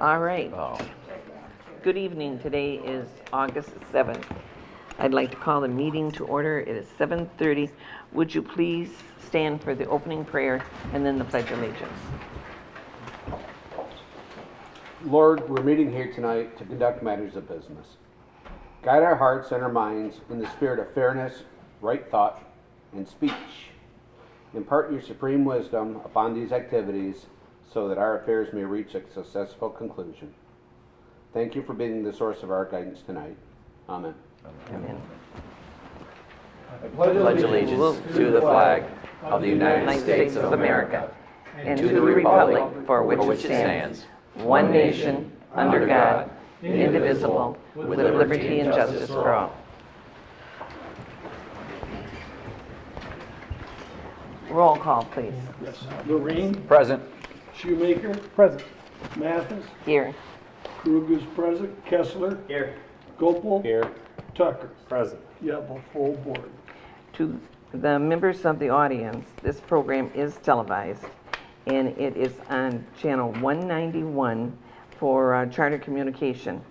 All right. Good evening. Today is August 7th. I'd like to call the meeting to order. It is 7:30. Would you please stand for the opening prayer and then the Pledge of Allegiance? Lord, we're meeting here tonight to conduct matters of business. Guide our hearts and our minds in the spirit of fairness, right thought, and speech. Impart your supreme wisdom upon these activities so that our affairs may reach a successful conclusion. Thank you for being the source of our guidance tonight. Amen. Amen. I pledge allegiance to the flag of the United States of America and to the republic for which it stands, one nation, under God, indivisible, with liberty and justice for all. Roll call, please. Yes. Lorraine, Present. Shoemaker. Present. Mathis, Here. Krug is present. Kessler. Here. Gopal. Here. Tucker. Present. You have a full board. To the members of the audience, this program is televised, and it is on channel 191 for Charter Communication.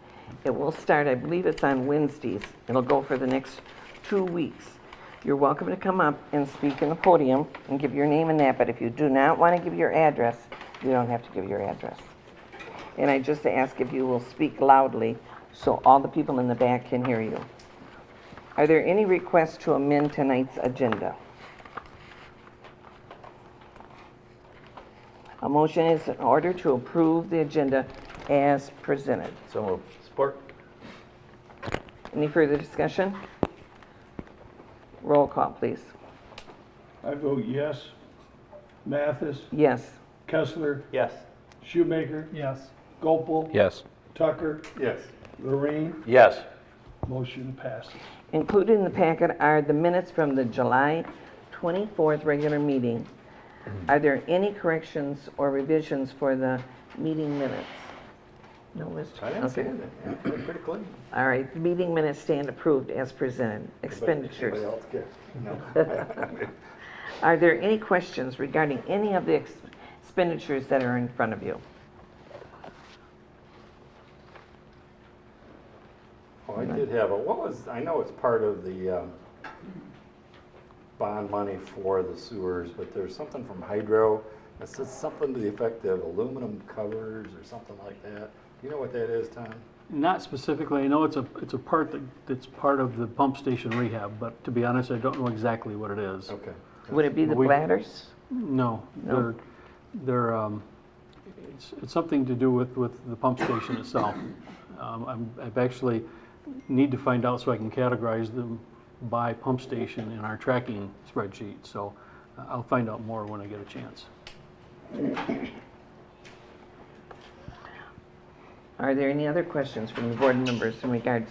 It will start, I believe it's on Wednesdays. It'll go for the next 2 weeks. You're welcome to come up and speak in the podium and give your name and that, but if you do not want to give your address, you don't have to give your address. And I just ask if you will speak loudly so all the people in the back can hear you. Are there any requests to amend tonight's agenda? A motion is in order to approve the agenda as presented. So moved. Support. Any further discussion? Roll call, please. I vote yes. Mathis, Yes. Kessler, Yes. Shoemaker. Yes. Gopal. Yes. Tucker. Yes. Lorraine. Yes. Motion passes. Included in the packet are the minutes from the July 24th regular meeting. Are there any corrections or revisions for the meeting minutes? No, Mr. I didn't see Okay. it. Pretty clean. All right, the meeting minutes stand approved as presented. Expenditures. Anybody else care? No. Are there any questions regarding any of the expenditures that are in front of you? Oh, I did have I know it's part of the bond money for the sewers, but there's something from Hydro, that says something to the effect of aluminum covers or something like that. Do you know what that is, Tom? Not specifically. I know it's a part that's part of the pump station rehab, but to be honest, I don't know exactly what it is. Okay. Would it be the We- bladders? No, No. it's something to do with the pump station itself. I've actually need to find out so I can categorize them by pump station in our tracking spreadsheet. So I'll find out more when I get a chance. Are there any other questions from the board members in regards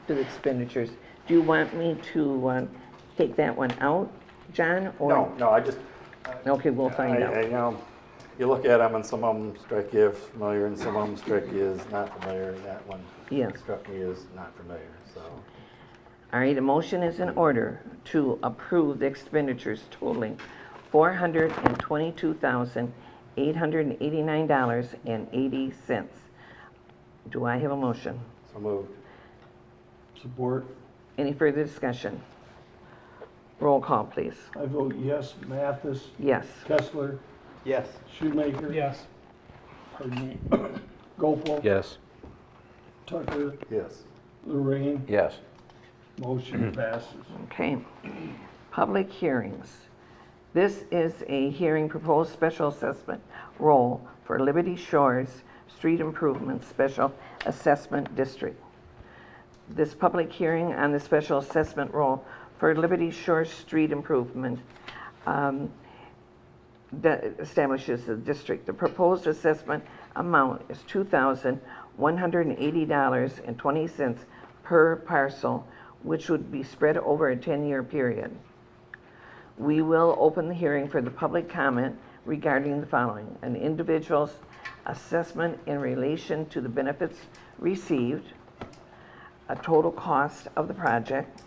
to the expenditures? Do you want me to take that one out, John? Or? No, I just, Okay, we'll find out. you know, you look at them and some of them strike you as familiar and some of them strike you as not familiar. And that one Yes. struck me as not familiar, so. All right, a motion is in order to approve the expenditures totaling $422,889.80. Do I have a motion? So moved. Support. Any further discussion? Roll call, please. I vote yes. Mathis, Yes. Kessler, Yes. Shoemaker. Yes. Pardon me. Gopal. Yes. Tucker. Yes. Lorraine. Yes. Motion passes. Okay. Public hearings. This is a hearing proposed special assessment roll for Liberty Shores Street Improvement Special Assessment District. This public hearing on the special assessment roll for Liberty Shores Street Improvement that establishes the district. The proposed assessment amount is $2,180.20 per parcel, which would be spread over a 10-year period. We will open the hearing for the public comment regarding the following: an individual's assessment in relation to the benefits received, a total cost of the project,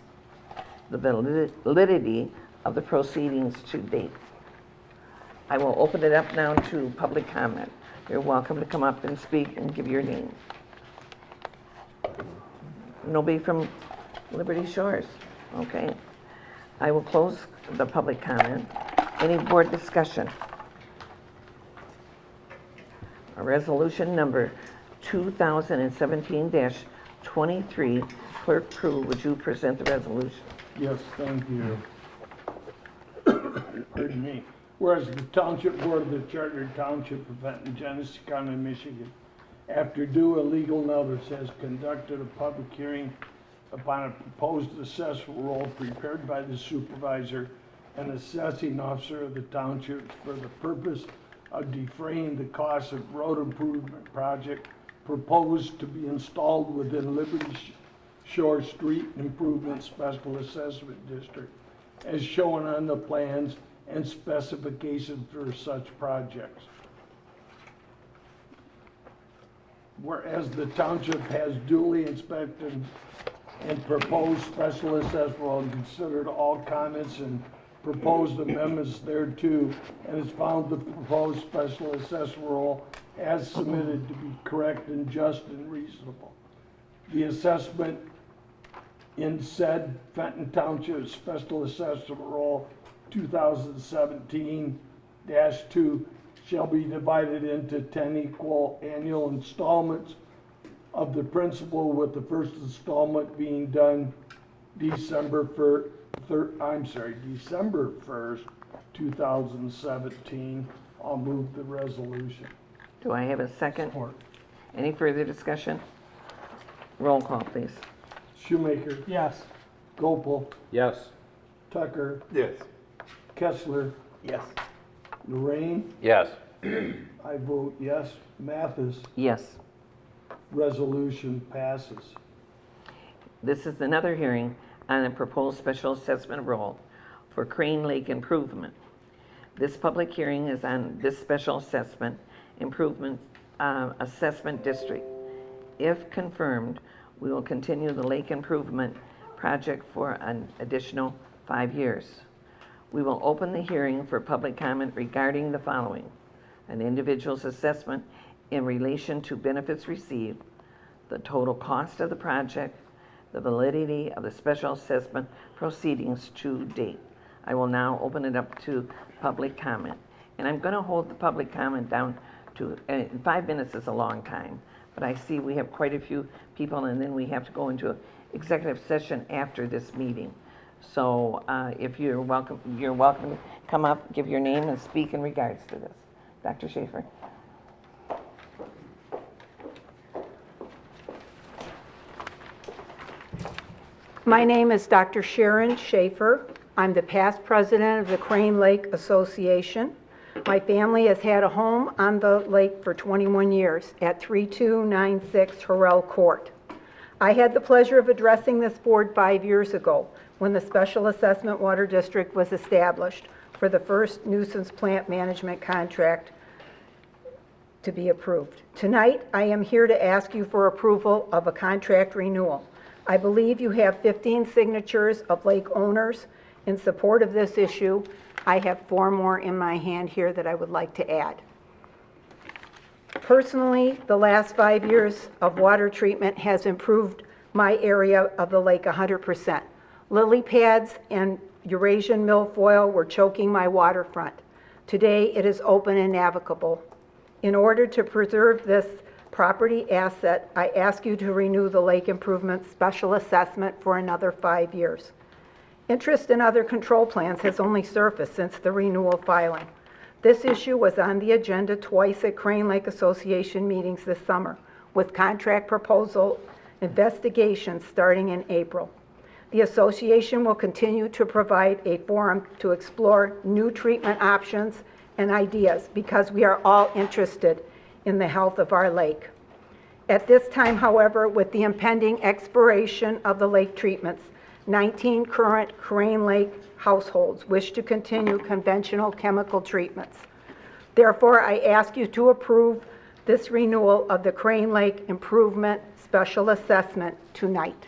the validity of the proceedings to date. I will open it up now to public comment. You're welcome to come up and speak and give your name. Nobody from Liberty Shores? Okay. I will close the public comment. Any board discussion? A resolution number 2017-23. Clerk Crew, would you present the resolution? Yes, thank you. Pardon me. Whereas the Township Board of the Chartered Township of Fenton, Genesee County, Michigan, after due legal notice, has conducted a public hearing upon a proposed assessment roll prepared by the supervisor and assessing officer of the township for the purpose of defraying the cost of road improvement project proposed to be installed within Liberty Shore Street Improvement Special Assessment District, as shown on the plans and specifications for such projects. Whereas the township has duly inspected and proposed special assessment roll and considered all comments and proposed amendments thereto, and has found the proposed special assessment roll as submitted to be correct and just and reasonable. The assessment in said Fenton Township Special Assessment Roll 2017-2 shall be divided into 10 equal annual installments of the principal, with the first installment being done December 1st, 2017. I'll move the resolution. Do I have a second? Support. Any further discussion? Roll call, please. Shoemaker. Yes. Gopel. Yes. Tucker. Yes. Kessler. Yes. Lorraine. Yes. I vote yes. Mathis. Yes. Resolution passes. This is another hearing on a proposed special assessment roll for Crane Lake improvement. This public hearing is on this special assessment improvement assessment district. If confirmed, we will continue the lake improvement project for an additional 5 years. We will open the hearing for public comment regarding the following: an individual's assessment in relation to benefits received, the total cost of the project, the validity of the special assessment proceedings to date. I will now open it up to public comment. And I'm going to hold the public comment down to, 5 minutes is a long time, but I see we have quite a few people, and then we have to go into executive session after this meeting. So if you're welcome to come up, give your name, and speak in regards to this. Dr. Schaefer. My name is Dr. Sharon Schaefer. I'm the past president of the Crane Lake Association. My family has had a home on the lake for 21 years at 3296 Harrell Court. I had the pleasure of addressing this board 5 years ago when the Special Assessment Water District was established for the first nuisance plant management contract to be approved. Tonight, I am here to ask you for approval of a contract renewal. I believe you have 15 signatures of lake owners in support of this issue. I have 4 more in my hand here that I would like to add. Personally, the last 5 years of water treatment has improved my area of the lake 100%. Lily pads and Eurasian milfoil were choking my waterfront. Today, it is open and navigable. In order to preserve this property asset, I ask you to renew the lake improvement special assessment for another 5 years. Interest in other control plans has only surfaced since the renewal filing. This issue was on the agenda twice at Crane Lake Association meetings this summer, with contract proposal investigations starting in April. The association will continue to provide a forum to explore new treatment options and ideas because we are all interested in the health of our lake. At this time, however, with the impending expiration of the lake treatments, 19 current Crane Lake households wish to continue conventional chemical treatments. Therefore, I ask you to approve this renewal of the Crane Lake Improvement Special Assessment tonight.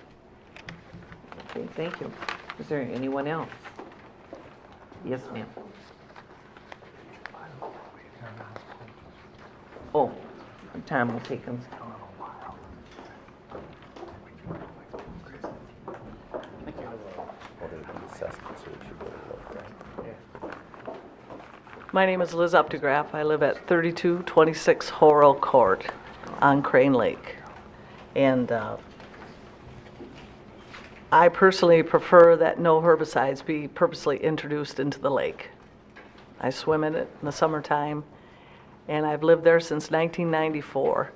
Okay, thank you. Is there anyone else? Yes, ma'am. Oh, Tom will take them. My name is Liz Updegraff. I live at 3226 Horrell Court on Crane Lake. And I personally prefer that no herbicides be purposely introduced into the lake. I swim in it in the summertime, and I've lived there since 1994.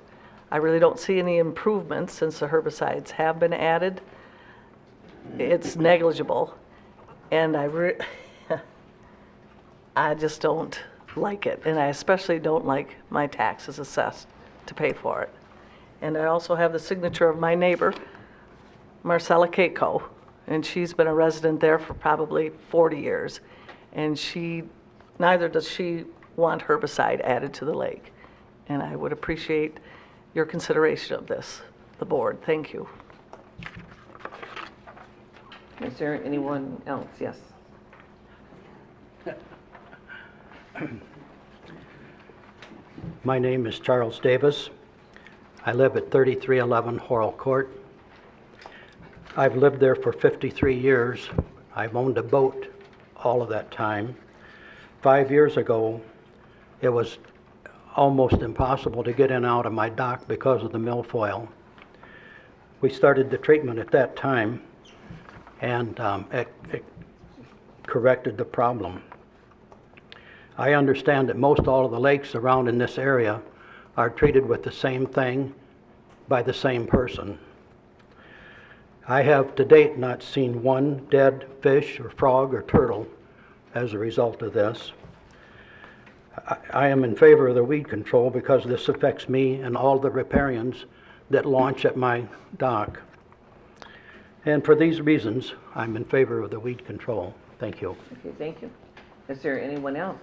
I really don't see any improvements since the herbicides have been added. It's negligible, and I just don't like it, and I especially don't like my taxes assessed to pay for it. And I also have the signature of my neighbor, Marcella Keiko, and she's been a resident there for probably 40 years, and neither does she want herbicide added to the lake. And I would appreciate your consideration of this, the board. Thank you. Is there anyone else? Yes. My name is Charles Davis. I live at 3311 Horrell Court. I've lived there for 53 years. I've owned a boat all of that time. 5 years ago, it was almost impossible to get in and out of my dock because of the milfoil. We started the treatment at that time, and it corrected the problem. I understand that most all of the lakes around in this area are treated with the same thing by the same person. I have to date not seen one dead fish or frog or turtle as a result of this. I am in favor of the weed control because this affects me and all the riparians that launch at my dock. And for these reasons, I'm in favor of the weed control. Thank you. Okay, thank you. Is there anyone else?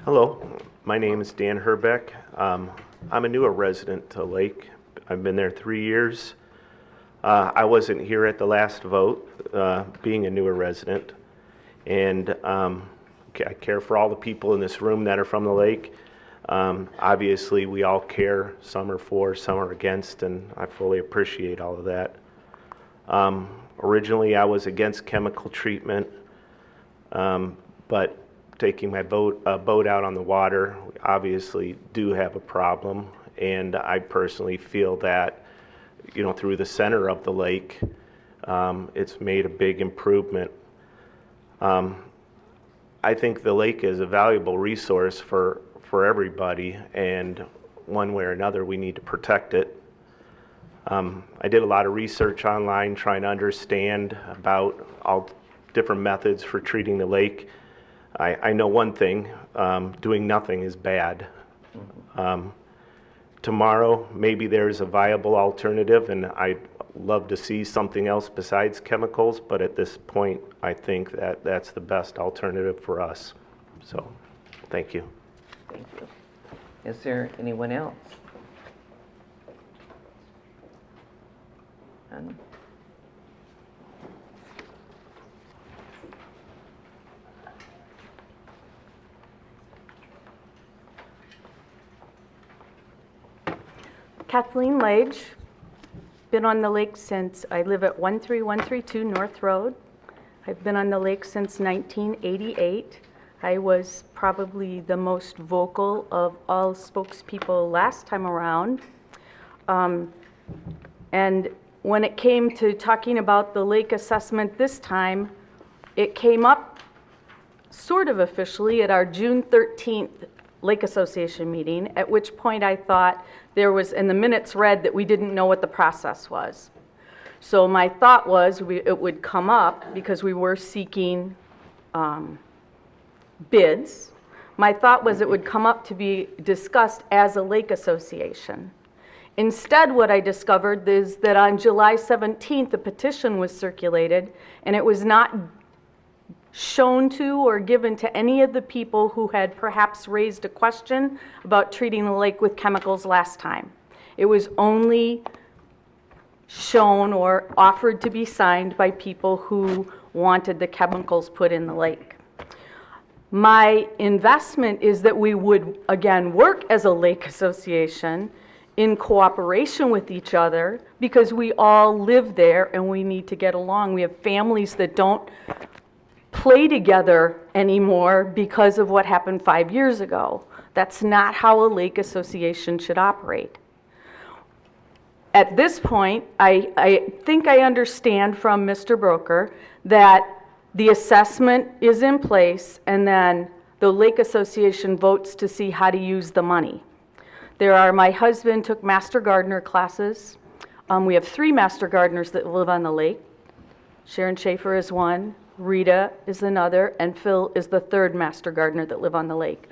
Hello, my name is Dan Herbeck. I'm a newer resident to Lake. I've been there 3 years. I wasn't here at the last vote, being a newer resident. And I care for all the people in this room that are from the lake. Obviously, we all care. Some are for, some are against, and I fully appreciate all of that. Originally, I was against chemical treatment, but taking my boat out on the water, we obviously do have a problem, and I personally feel that, through the center of the lake, it's made a big improvement. I think the lake is a valuable resource for everybody, and one way or another, we need to protect it. I did a lot of research online trying to understand about all different methods for treating the lake. I know one thing, doing nothing is bad. Tomorrow, maybe there's a viable alternative, and I'd love to see something else besides chemicals, but at this point, I think that that's the best alternative for us. So, thank you. Thank you. Is there anyone else? None? Kathleen Lage, been on the lake since, I live at 13132 North Road. I've been on the lake since 1988. I was probably the most vocal of all spokespeople last time around. And when it came to talking about the lake assessment this time, it came up sort of officially at our June 13th Lake Association meeting, at which point I thought there was, in the minutes read, that we didn't know what the process was. So my thought was it would come up because we were seeking bids. My thought was it would come up to be discussed as a lake association. Instead, what I discovered is that on July 17th, a petition was circulated, and it was not shown to or given to any of the people who had perhaps raised a question about treating the lake with chemicals last time. It was only shown or offered to be signed by people who wanted the chemicals put in the lake. My investment is that we would, again, work as a lake association in cooperation with each other, because we all live there and we need to get along. We have families that don't play together anymore because of what happened 5 years ago. That's not how a lake association should operate. At this point, I think I understand from Mr. Broker that the assessment is in place and then the lake association votes to see how to use the money. My husband took master gardener classes. We have 3 master gardeners that live on the lake. Sharon Schaefer is one, Rita is another, and Phil is the 3rd master gardener that live on the lake.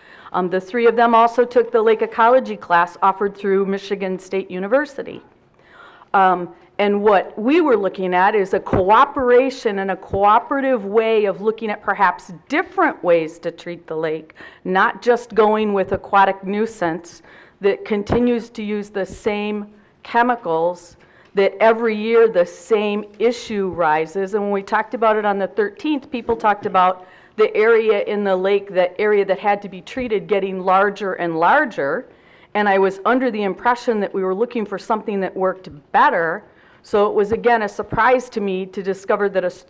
The 3 of them also took the lake ecology class offered through Michigan State University. And what we were looking at is a cooperation and a cooperative way of looking at perhaps different ways to treat the lake, not just going with aquatic nuisance that continues to use the same chemicals, that every year the same issue rises. And when we talked about it on the 13th, people talked about the area in the lake, that area that had to be treated, getting larger and larger. And I was under the impression that we were looking for something that worked better. So it was, again, a surprise to me to discover that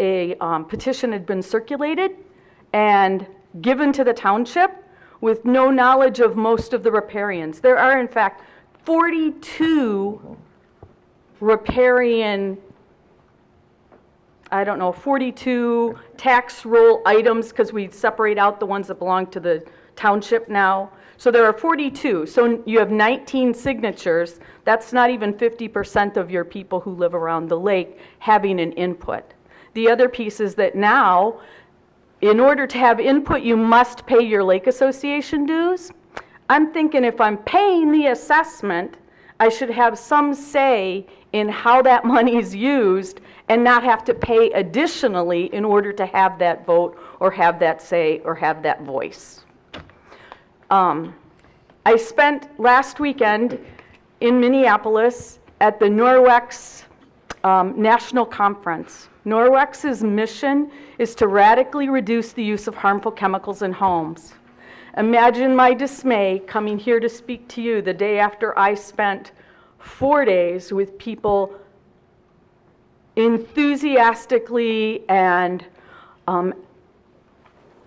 a petition had been circulated and given to the township with no knowledge of most of the riparians. There are, in fact, 42 riparian, 42 tax roll items, because we separate out the ones that belong to the township now. So there are 42. So you have 19 signatures. That's not even 50% of your people who live around the lake having an input. The other piece is that now, in order to have input, you must pay your lake association dues. I'm thinking if I'm paying the assessment, I should have some say in how that money is used and not have to pay additionally in order to have that vote or have that say or have that voice. I spent last weekend in Minneapolis at the Norwex National Conference. Norwex's mission is to radically reduce the use of harmful chemicals in homes. Imagine my dismay coming here to speak to you the day after I spent 4 days with people enthusiastically and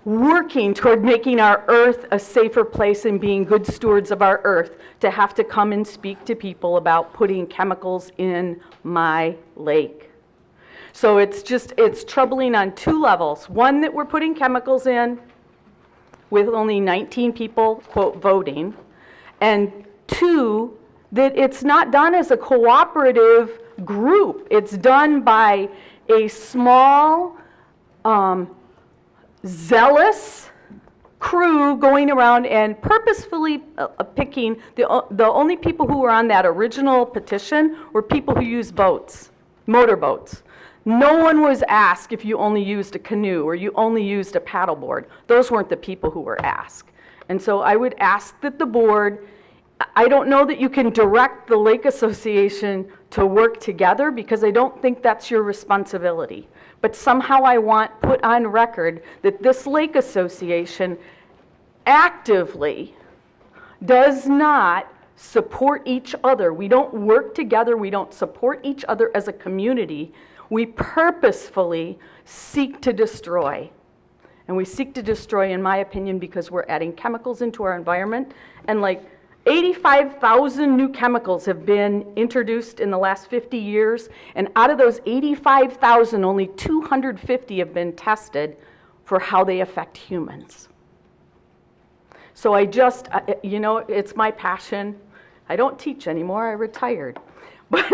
working toward making our earth a safer place and being good stewards of our earth, to have to come and speak to people about putting chemicals in my lake. So it's troubling on 2 levels. One, that we're putting chemicals in with only 19 people, quote, voting. And 2, that it's not done as a cooperative group. It's done by a small, zealous crew going around and purposefully picking. The only people who were on that original petition were people who use boats, motorboats. No one was asked if you only used a canoe or you only used a paddleboard. Those weren't the people who were asked. And so I would ask that the board, I don't know that you can direct the Lake Association to work together, because I don't think that's your responsibility. But somehow I want put on record that this Lake Association actively does not support each other. We don't work together. We don't support each other as a community. We purposefully seek to destroy. And we seek to destroy, in my opinion, because we're adding chemicals into our environment. And like 85,000 new chemicals have been introduced in the last 50 years. And out of those 85,000, only 250 have been tested for how they affect humans. So it's my passion. I don't teach anymore, I retired. But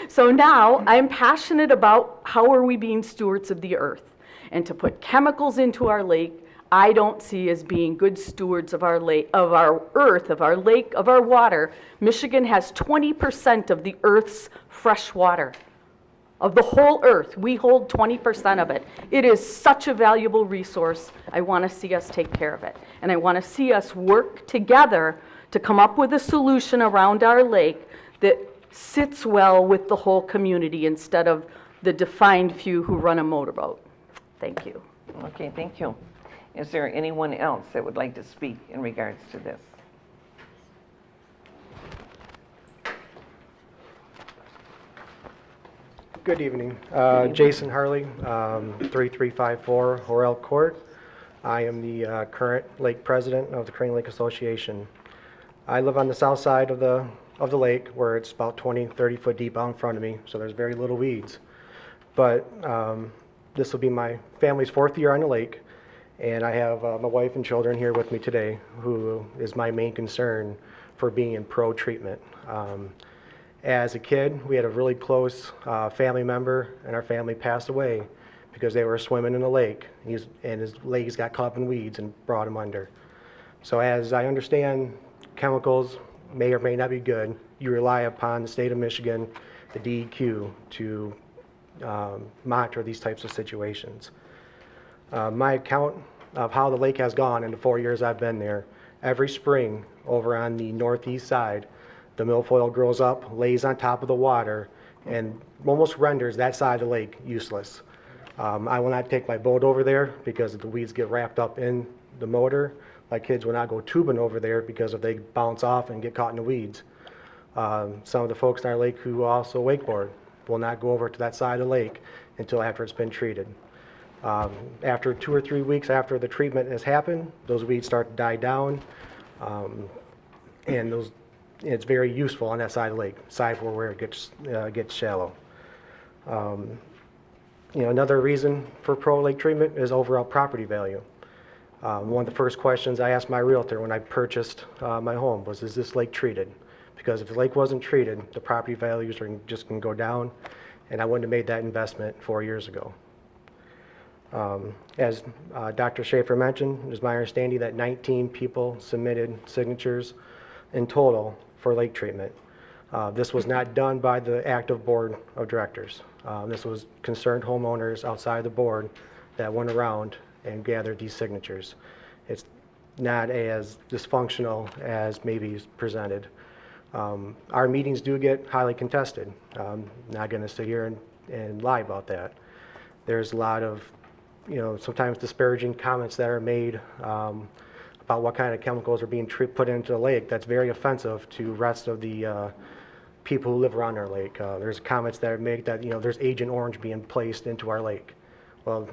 so now I'm passionate about how are we being stewards of the earth. And to put chemicals into our lake, I don't see as being good stewards of our lake, of our earth, of our lake, of our water. Michigan has 20% of the earth's fresh water. Of the whole earth, we hold 20% of it. It is such a valuable resource. I want to see us take care of it. And I want to see us work together to come up with a solution around our lake that sits well with the whole community instead of the defined few who run a motorboat. Thank you. Okay, thank you. Is there anyone else that would like to speak in regards to this? Good evening. Jason Harley, 3354 Horrell Court. I am the current lake president of the Crane Lake Association. I live on the south side of the lake where it's about 20, 30 foot deep out in front of me, so there's very little weeds. But this will be my family's 4th year on the lake, and I have my wife and children here with me today, who is my main concern for being in pro-treatment. As a kid, we had a really close family member, and our family passed away because they were swimming in the lake, and his legs got caught up in weeds and brought him under. So as I understand, chemicals may or may not be good. You rely upon the state of Michigan, the DEQ, to monitor these types of situations. My account of how the lake has gone in the 4 years I've been there, every spring over on the northeast side, the milfoil grows up, lays on top of the water, and almost renders that side of the lake useless. I will not take my boat over there because the weeds get wrapped up in the motor. My kids will not go tubing over there because if they bounce off and get caught in the weeds. Some of the folks in our lake who also wakeboard will not go over to that side of the lake until after it's been treated. After 2 or 3 weeks after the treatment has happened, those weeds start to die down, and it's very useful on that side of the lake, side where it gets shallow. Another reason for pro-lake treatment is overall property value. One of the first questions I asked my realtor when I purchased my home was, is this lake treated? Because if the lake wasn't treated, the property values are just going to go down, and I wouldn't have made that investment 4 years ago. As Dr. Schaefer mentioned, it is my understanding that 19 people submitted signatures in total for lake treatment. This was not done by the active board of directors. This was concerned homeowners outside the board that went around and gathered these signatures. It's not as dysfunctional as maybe is presented. Our meetings do get highly contested. I'm not going to sit here and lie about that. There's a lot of, sometimes disparaging comments that are made about what kind of chemicals are being put into the lake that's very offensive to the rest of the people who live around our lake. There's comments that are made that, there's Agent Orange being placed into our lake. Well,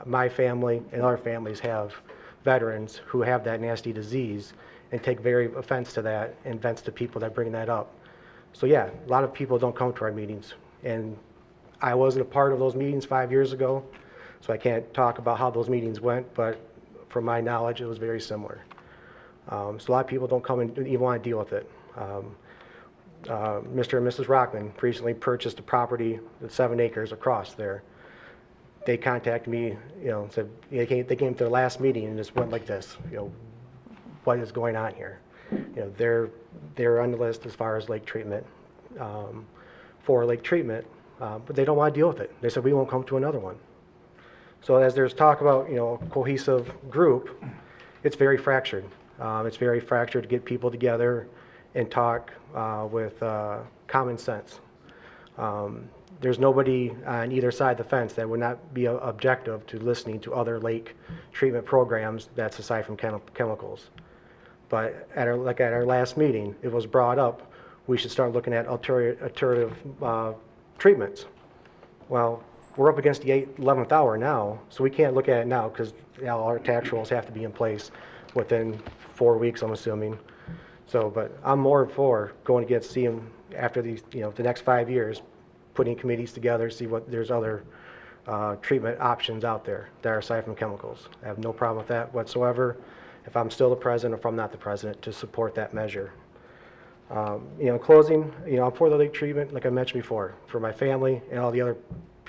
my family and other families have veterans who have that nasty disease and take very offense to that and offense to people that bring that up. So yeah, a lot of people don't come to our meetings, and I wasn't a part of those meetings 5 years ago, so I can't talk about how those meetings went, but from my knowledge, it was very similar. So a lot of people don't come and even want to deal with it. Mr. and Mrs. Rockman recently purchased a property with 7 acres across there. They contacted me, said they came to the last meeting and just went like this, what is going on here? They're on the list as far as lake treatment, for lake treatment, but they don't want to deal with it. They said we won't come to another one. So as there's talk about a cohesive group, it's very fractured. It's very fractured to get people together and talk with common sense. There's nobody on either side of the fence that would not be objective to listening to other lake treatment programs that's aside from chemicals. But at our last meeting, it was brought up, we should start looking at alternative treatments. Well, we're up against the 11th hour now, so we can't look at it now because our tax rolls have to be in place within 4 weeks, I'm assuming. So, but I'm more for going to get see them after these, the next 5 years, putting committees together, see what there's other treatment options out there that are aside from chemicals. I have no problem with that whatsoever. If I'm still the president, or if I'm not the president, to support that measure. In closing, I'm for the lake treatment, like I mentioned before, for my family and all the other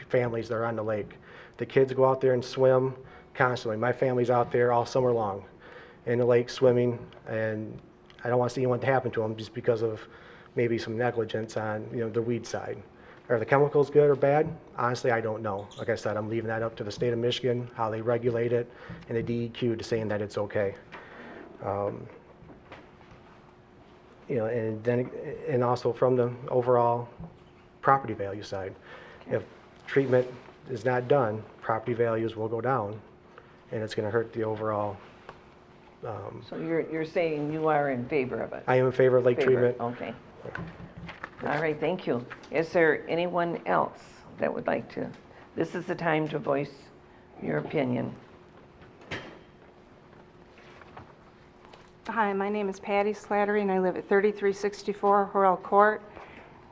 families that are on the lake. The kids go out there and swim constantly. My family's out there all summer long in the lake swimming, and I don't want to see anyone to happen to them just because of maybe some negligence on the weed side. Are the chemicals good or bad? Honestly, I don't know. Like I said, I'm leaving that up to the state of Michigan, how they regulate it, and the DEQ to saying that it's okay. and then, and also from the overall property value side. If treatment is not done, property values will go down, and it's going to hurt the overall. So you're saying you are in favor of it? I am in favor of lake Favor, treatment. okay. All right, thank you. Is there anyone else that would like to? This is the time to voice your opinion. Hi, my name is Patty Slattery, and I live at 3364 Hoyle Court.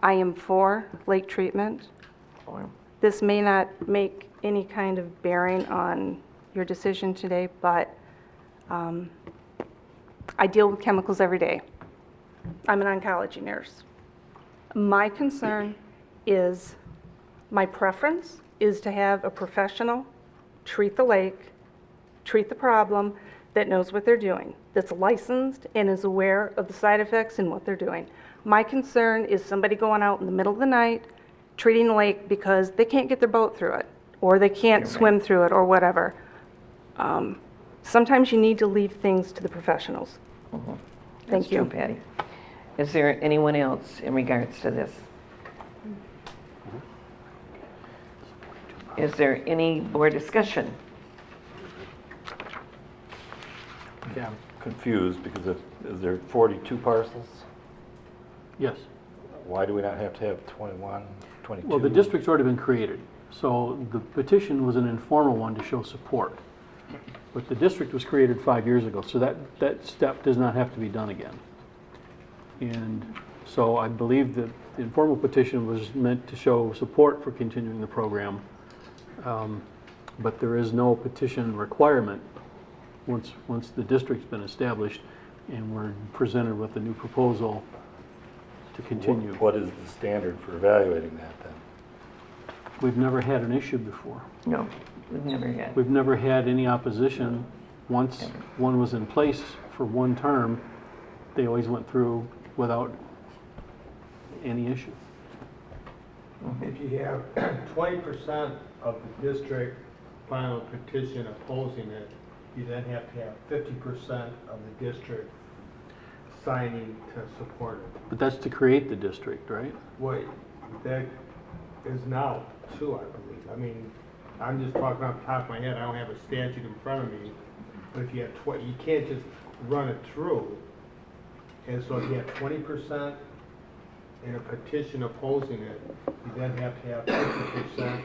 I am for lake treatment. Or- This may not make any kind of bearing on your decision today, but I deal with chemicals every day. I'm an oncology nurse. My concern is, my preference is to have a professional treat the lake, treat the problem, that knows what they're doing, that's licensed and is aware of the side effects and what they're doing. My concern is somebody going out in the middle of the night, treating the lake because they can't get their boat through it, or they can't swim through it, or whatever. Sometimes you need to leave things to the professionals. That's Thank you. true, Patty. Is there anyone else in regards to this? Is there any board discussion? Yeah, I'm confused because is there 42 parcels? Yes. Why do we not have to have 21, 22? Well, the district's already been created, so the petition was an informal one to show support. But the district was created 5 years ago, so that step does not have to be done again. And so I believe that the informal petition was meant to show support for continuing the program, but there is no petition requirement once the district's been established and we're presented with a new proposal to continue. What is the standard for evaluating that then? We've never had an issue before. No, we've never had. We've never had any opposition. Once one was in place for one term, they always went through without any issue. If you have 20% of the district file a petition opposing it, you then have to have 50% of the district signing to support it. But that's to create the district, right? Wait, that is now too, I believe. I mean, I'm just talking off the top of my head, I don't have a statute in front of me, but if you have you can't just run it through. And so if you have 20% in a petition opposing it, you then have to have 50%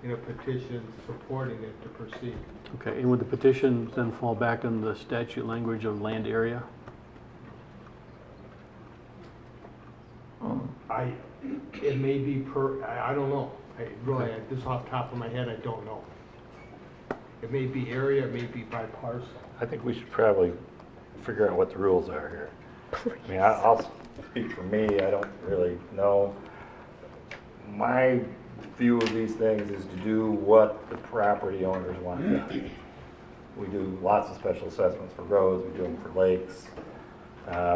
in a petition supporting it to proceed. Okay, and would the petition then fall back on the statute language of land area? It may be I don't know. This off the top of my head, I don't know. It may be area, it may be by parcel. I think we should probably figure out what the rules are here. I mean, I'll speak for me, I don't really know. My view of these things is to do what the property owners want done. We do lots of special assessments for roads, we do them for lakes.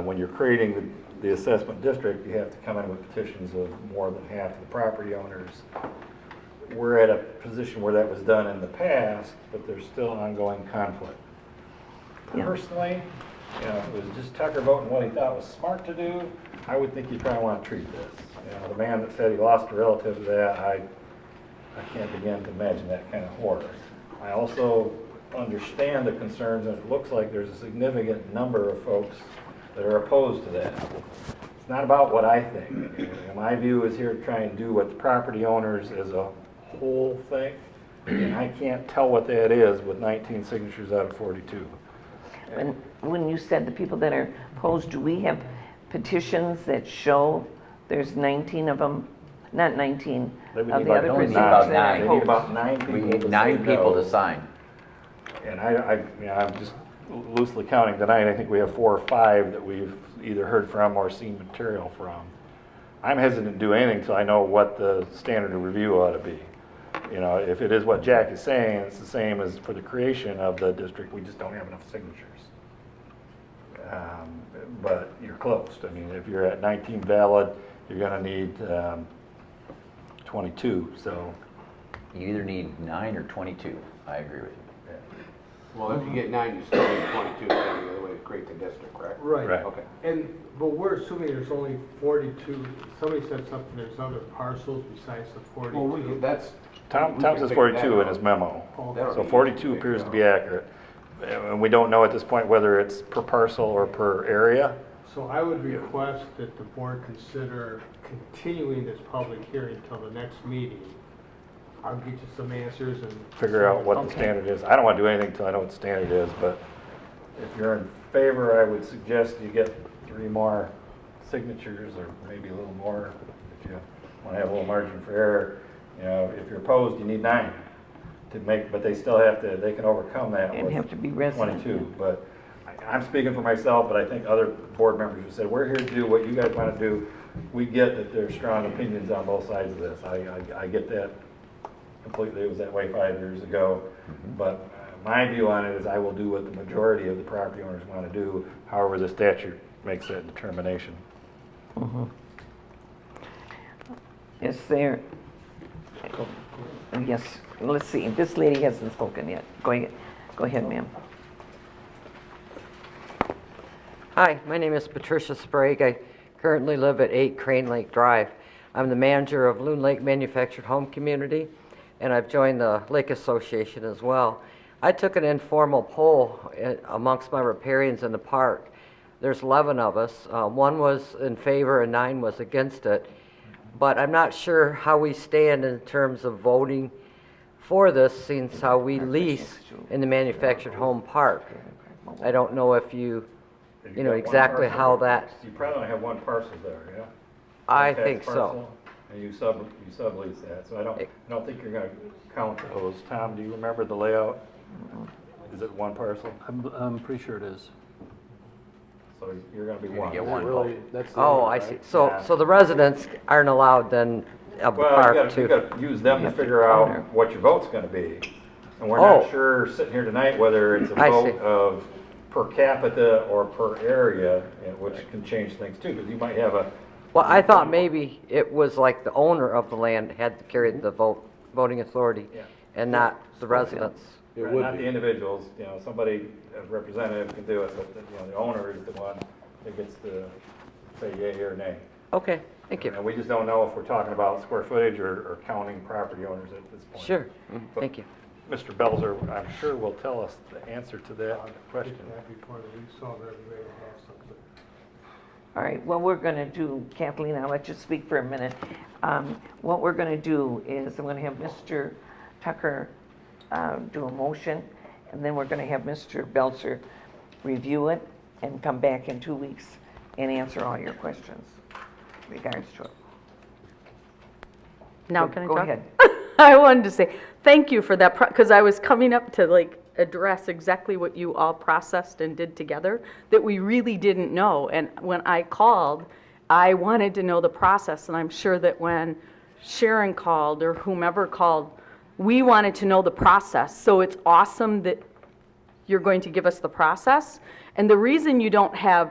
When you're creating the assessment district, you have to come in with petitions of more than half of the property owners. We're at a position where that was done in the past, but there's still ongoing conflict. Personally, you know, if it was just Tucker voting what he thought was smart to do, I would think he'd probably want to treat this. You know, the man that said he lost a relative to that, I can't begin to imagine that kind of horror. I also understand the concerns, and it looks like there's a significant number of folks that are opposed to that. It's not about what I think. You know, my view is here to try and do what the property owners as a whole think, and I can't tell what that is with 19 signatures out of 42. And when you said the people that are opposed, do we have petitions that show there's 19 of them? Not 19 of the other petitions that are They need opposed? about 9 people. We to need say 9 people no. to sign. And I'm just loosely counting tonight, I think we have 4 or 5 that we've either heard from or seen material from. I'm hesitant to do anything until I know what the standard of review ought to be. You know, if it is what Jack is saying, it's the same as for the creation of the district, we just don't have enough signatures. But you're close. I mean, if you're at 19 valid, you're gonna need 22, so. You either need 9 or 22. I agree with you. Well, if you get 9, you still need 22, the other way. create the district, correct? Right. Right. Okay. But we're assuming there's only 42, somebody said something, there's other parcels besides the 42. Well, that's. Tom we says can figure 42 that in his out. memo. Okay. So 42 appears to be accurate. And we don't know at this point whether it's per parcel or per area. So I would request that the board consider continuing this public hearing till the next meeting. I'll get you some answers and. Figure out what the Okay. standard is. I don't want to do anything until I know what the standard is, but if you're in favor, I would suggest you get 3 more signatures or maybe a little more if you want to have a little margin for error. You know, if you're opposed, you need 9 to make, but they still have to, they can overcome that And with have to be resident. 22. But I'm speaking for myself, but I think other board members who said, we're here to do what you guys want to do. We get that there's strong opinions on both sides of this. I get that completely. It was that way 5 years ago. But my view on it is I will do what the majority of the property owners want to do, however the statute makes that determination. Is there, yes, let's see, this lady hasn't spoken yet. Go ahead, ma'am. Hi, my name is Patricia Sprague. I currently live at 8 Crane Lake Drive. I'm the manager of Loon Lake Manufactured Home Community, and I've joined the Lake Association as well. I took an informal poll amongst my riparians in the park. There's 11 of us. 1 was in favor and 9 was against it. But I'm not sure how we stand in terms of voting for this, since how we lease in the manufactured home park. I don't know if you know exactly how that. You probably only have 1 parcel there, yeah? I One think tax so. parcel, and you sublease that, so I don't think you're gonna count those. Tom, do you remember the layout? Is it 1 parcel? I'm pretty sure it is. So you're gonna be 1. Get 1 vote. Oh, I see. So the residents aren't allowed then of the Well, park you to. gotta use them to figure out what your vote's gonna be. And we're Oh. not sure sitting here tonight whether it's a I vote see. of per capita or per area, which can change things too, because you might have a. Well, I thought maybe it was like the owner of the land had to carry the voting authority Yeah. and not the residents. Right, not the individuals, you know, somebody, a representative can do it, but, you know, the owner is the one that gets to say yea or nay. Okay, thank you. And we just don't know if we're talking about square footage or counting property owners at this point. Sure, But thank you. Mr. Belzer, I'm sure will tell us the answer to that question. Before the week, so that everybody will have something. All right, what we're going to do, Kathleen, I'll let you speak for a minute. What we're going to do is I'm going to have Mr. Tucker do a motion, and then we're going to have Mr. Belzer review it and come back in 2 weeks and answer all your questions in regards to it. Now Go- can I go talk? ahead. I wanted to say thank you for that, because I was coming up to like address exactly what you all processed and did together that we really didn't know. And when I called, I wanted to know the process, and I'm sure that when Sharon called or whomever called, we wanted to know the process. So it's awesome that you're going to give us the process. And the reason you don't have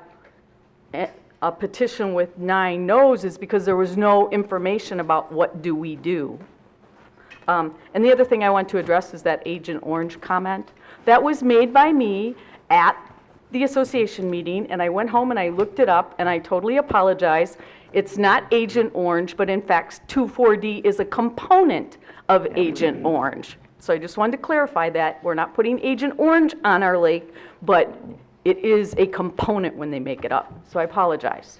a petition with 9 no's is because there was no information about what do we do. And the other thing I want to address is that Agent Orange comment. That was made by me at the association meeting, and I went home and I looked it up, and I totally apologize. It's not Agent Orange, but in fact, 24D is a component of Agent Orange. So I just wanted to clarify that. We're not putting Agent Orange on our lake, but it is a component when they make it up. So I apologize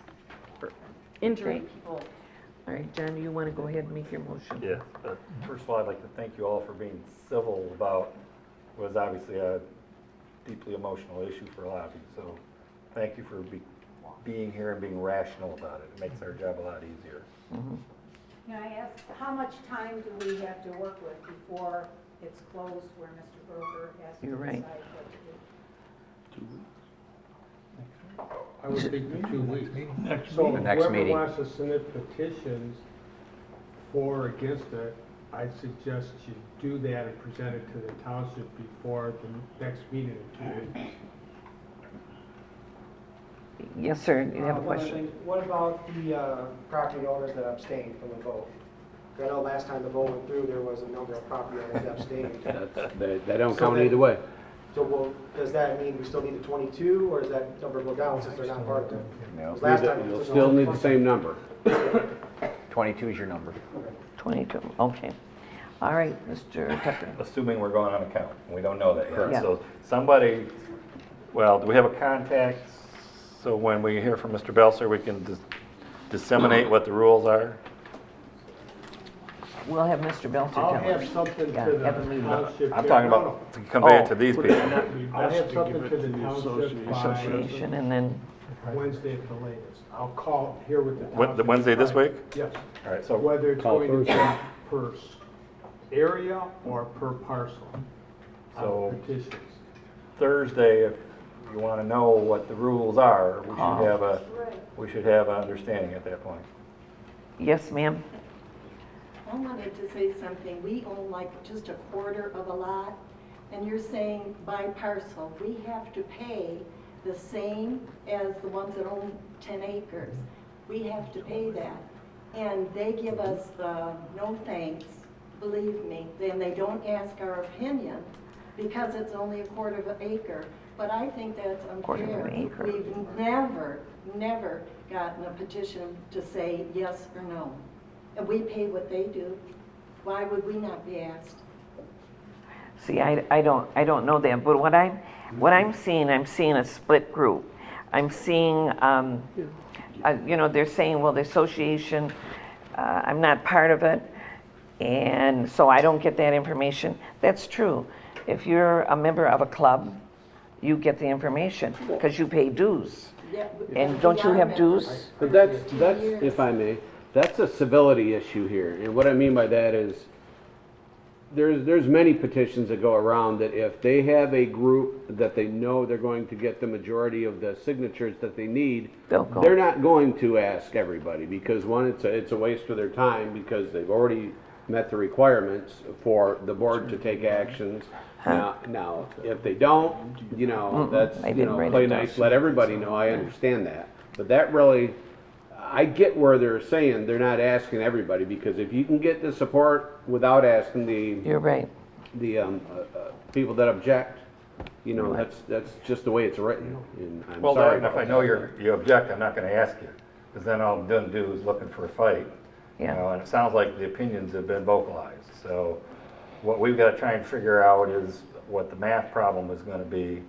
for injury. All right, John, do you want to go ahead and make your motion? Yeah, first of all, I'd like to thank you all for being civil about what was obviously a deeply emotional issue for a lot of you. So thank you for being here and being rational about it. It makes our job a lot easier. Can I ask, how much time do we have to work with before it's closed where Mr. Broker has to You're decide right. what to do? I would think 2 weeks. Next So The next whoever meeting. wants to submit petitions for or against it, I'd suggest you do that and present it to the township before the next meeting in 2 weeks. Yes, sir, you have a One other question? thing, what about the property owners that abstained from the vote? 'Cause I know last time the vote went through, there was a number of property owners that abstained. They don't So count then- either way. So does that mean we still need the 22, or does that number go down since they're not parked there? No. Last time it You'll was still need the same number. 22 is your number. 22, okay. All right, Mr. Tucker. Assuming we're going on account, we don't know that Yeah. yet. So somebody, well, do we have a contact? So when we hear from Mr. Belser, we can disseminate what the rules are? We'll have Mr. Belcher tell I'll us. have something Yeah, to have a the meeting. township. I'm talking about to convey it to these Put people. it not be I'll best have to something give it to the to the township by Association, and then, Wednesday at the latest. I'll call here with the What, township. the Wednesday this week? Yes. All right, so Whether it's Call going to Thursday. be per area or per parcel. So- Petitions. Thursday, if you want to know what the rules are, we should have an understanding at that point. yes, ma'am? I wanted to say something. We own like just a quarter of a lot, and you're saying by parcel, we have to pay the same as the ones that own 10 acres. We have to pay that. And they give us no thanks, believe me. Then they don't ask our opinion because it's only a quarter of an acre. But I think that's Quarter of unfair. an acre. We've never gotten a petition to say yes or no. And we pay what they do. Why would we not be asked? See, I don't know that, but what I'm seeing a split group. I'm seeing, you know, they're saying, well, the association, I'm not part of it, and so I don't get that information. That's true. If you're a member of a club, you get the information, because you pay dues. Yeah, And don't you have dues? But that's, if I may, that's a civility issue here. And what I mean by that is, there's many petitions that go around that if they have a group that they know they're going to get the majority of the signatures that they need, They'll go. they're not going to ask everybody, because one, it's a waste of their time, because they've already met the requirements for the board to take actions. Now, if they don't, you know, that's, I you didn't know, write play it down. nice, let everybody know, I understand that. But that really, I get where they're saying they're not asking everybody, because if you can get the support without asking You're right. the people that object, you know, that's just the way it's written, and I'm Well, sorry and if about I know that. you object, I'm not going to ask you, because then all I'm going to do is looking for a fight. You Yeah. know, and it sounds like the opinions have been vocalized. So what we've got to try and figure out is what the math problem is going to be,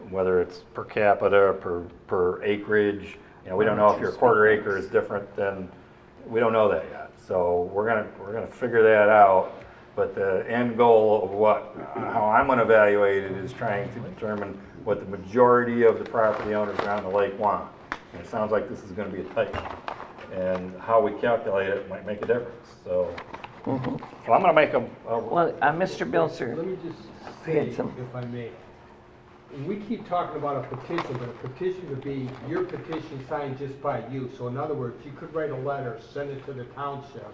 whether it's per capita, or per acreage. You know, we don't know if your quarter acre is different than, we don't know that yet. So we're gonna figure that out. But the end goal of how I'm gonna evaluate it is trying to determine what the majority of the property owners around the lake want. And it sounds like this is gonna be a tight one. And how we calculate it might make a difference. So, so I'm gonna make Well, Mr. Bilzer, Let me just Go say, ahead, Tim. if I may, we keep talking about a petition, but a petition would be your petition signed just by you. So in other words, you could write a letter, send it to the township,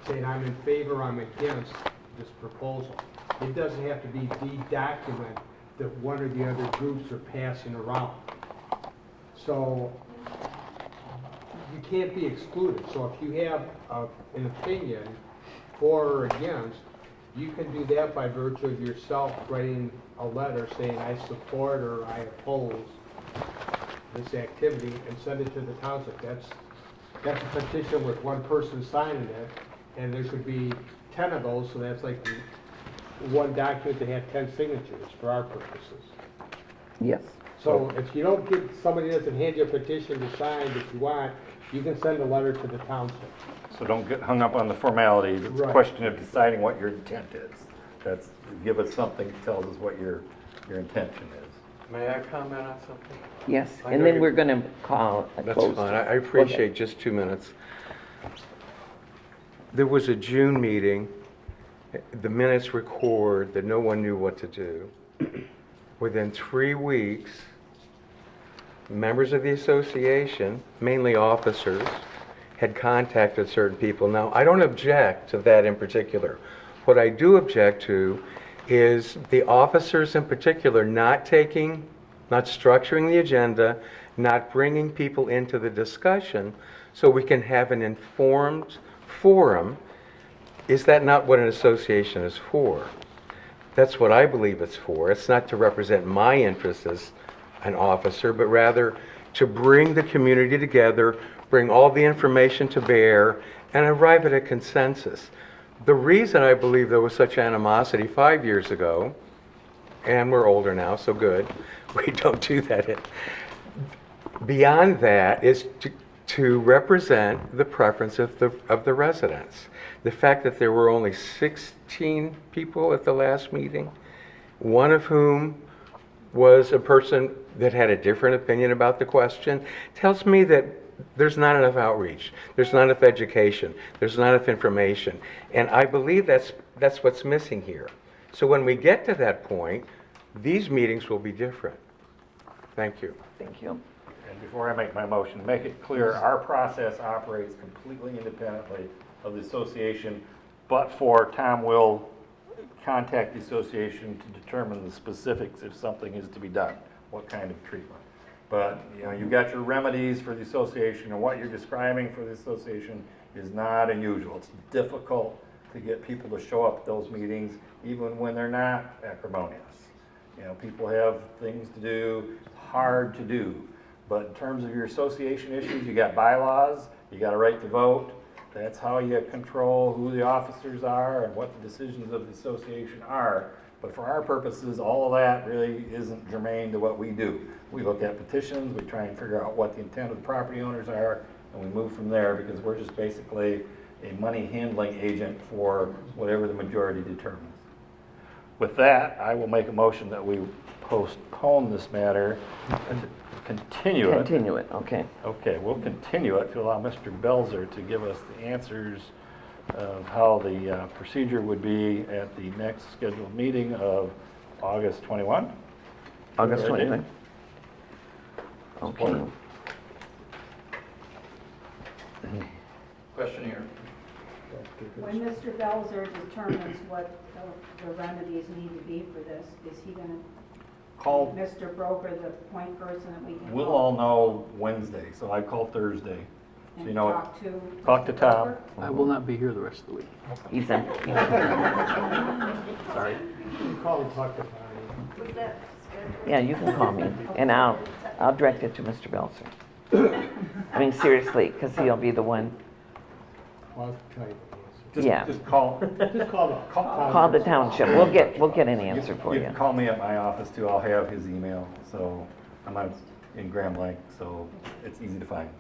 saying I'm in favor, I'm against this proposal. It doesn't have to be the document that one or the other groups are passing around. So you can't be excluded. So if you have an opinion for or against, you can do that by virtue of yourself writing a letter saying I support or I oppose this activity and send it to the township. That's a petition with one person signing it, and there could be 10 of those, so that's like one document that had 10 signatures for our purposes. yes. So if you don't get, somebody doesn't hand you a petition to sign that you want, you can send a letter to the township. So don't get hung up on the formalities. It's a Right. question of deciding what your intent is. Give us something that tells us what your intention is. May I comment on something? Yes, I and know then you- we're going to call a That's close. fine, I appreciate just 2 minutes. There was a June meeting, the minutes record that no one knew what to do. Within 3 weeks, members of the association, mainly officers, had contacted certain people. Now, I don't object to that in particular. What I do object to is the officers in particular not structuring the agenda, not bringing people into the discussion so we can have an informed forum. Is that not what an association is for? That's what I believe it's for. It's not to represent my interests as an officer, but rather to bring the community together, bring all the information to bear, and arrive at a consensus. The reason I believe there was such animosity 5 years ago, and we're older now, so good, we don't do that. Beyond that is to represent the preference of the residents. The fact that there were only 16 people at the last meeting, one of whom was a person that had a different opinion about the question, tells me that there's not enough outreach, there's not enough education, there's not enough information. And I believe that's what's missing here. So when we get to that point, these meetings will be different. Thank you. Thank you. And before I make my motion, to make it clear, our process operates completely independently of the association, but for Tom will contact the association to determine the specifics if something is to be done, what kind of treatment. But, you know, you've got your remedies for the association, and what you're describing for the association is not unusual. It's difficult to get people to show up at those meetings, even when they're not acrimonious. You know, people have things to do, it's hard to do. But in terms of your association issues, you got bylaws, you got a right to vote. That's how you control who the officers are and what the decisions of the association are. But for our purposes, all of that really isn't germane to what we do. We look at petitions, we try and figure out what the intent of the property owners are, and we move from there because we're just basically a money handling agent for whatever the majority determines. With that, I will make a motion that we postpone this matter and continue it. Continue it, okay. Okay, we'll continue it to allow Mr. Belzer to give us the answers of how the procedure would be at the next scheduled meeting of August 21. August 21. Okay. Question here. When Mr. Belzer determines what the remedies need to be for this, is he going to Call. make Mr. Broker the point person that we can We'll call all know Wednesday, so I call Thursday. So and you know, talk to Tom. Broker? I will not be here the rest of the week. He's in. Sorry. You call and talk to Bonnie. Yeah, you can call me, and I'll direct it to Mr. Belzer. I mean, seriously, because he'll be the one. Well, I'll tell you the Just, Yeah. just call. answer. Just Call the township. We'll get an answer for You you. can call me at my office too. I'll have his email. So I'm out in Grand Lake, so it's easy to find.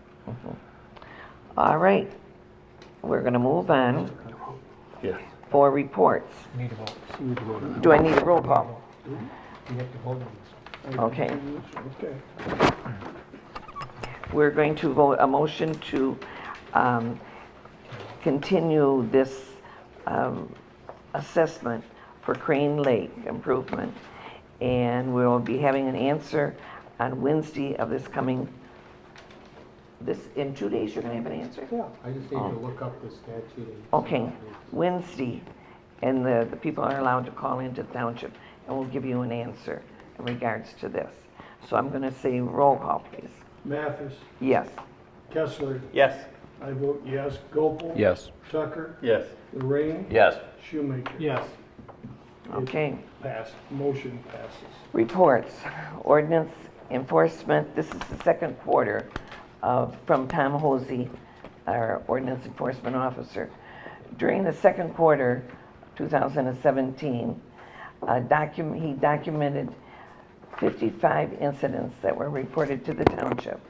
All right. We're going to move on Yes. for reports. Need a vote. You need to vote on that. Do I need a roll call? You have to vote on this. Okay. Okay. We're going to vote a motion to continue this assessment for Crane Lake improvement. And we'll be having an answer on Wednesday of in 2 days, you're going to have an answer? Yeah, I just need to look up the statute. and- Okay, Wednesday, and the people are allowed to call into the township, and we'll give you an answer in regards to this. So I'm going to say roll call, please. Mathis, Yes. Kessler, Yes. I vote yes. Gopel? Yes. Tucker? Yes. Lorraine? Yes. Shoemaker? Yes. Okay. Passed. Motion passes. Reports, ordinance enforcement, this is the second quarter from Tom Hosey, our ordinance enforcement officer. During the second quarter, 2017, he documented 55 incidents that were reported to the township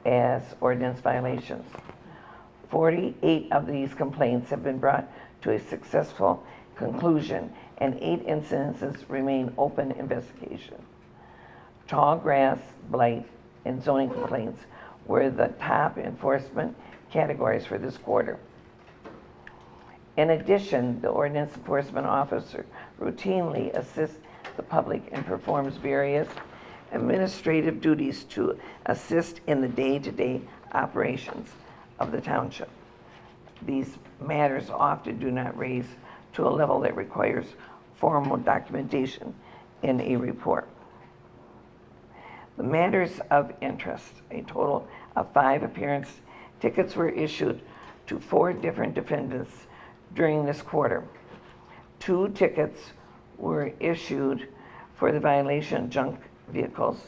as ordinance violations. 48 of these complaints have been brought to a successful conclusion, and 8 incidences remain open investigation. Tall grass, blight, and zoning complaints were the top enforcement categories for this quarter. In addition, the ordinance enforcement officer routinely assists the public and performs various administrative duties to assist in the day-to-day operations of the township. These matters often do not raise to a level that requires formal documentation in a report. The matters of interest, a total of 5 appearance tickets were issued to 4 different defendants during this quarter. 2 tickets were issued for the violation of junk vehicles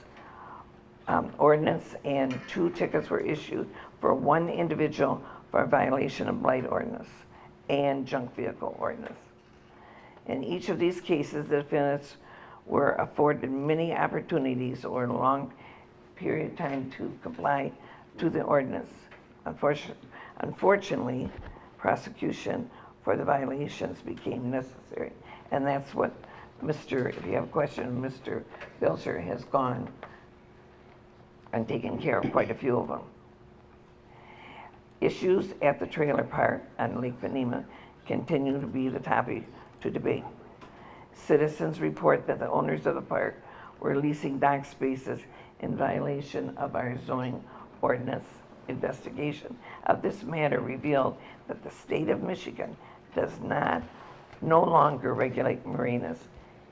ordinance, and 2 tickets were issued for 1 individual for a violation of blight ordinance and junk vehicle ordinance. In each of these cases, the defendants were afforded many opportunities over a long period of time to comply to the ordinance. Unfortunately, prosecution for the violations became necessary. And that's what if you have a question, Mr. Belcher has gone and taken care of quite a few of them. Issues at the trailer park on Lake Venema continue to be the topic to debate. Citizens report that the owners of the park were leasing dock spaces in violation of our zoning ordinance. Investigation of this matter revealed that the state of Michigan does no longer regulate marinas.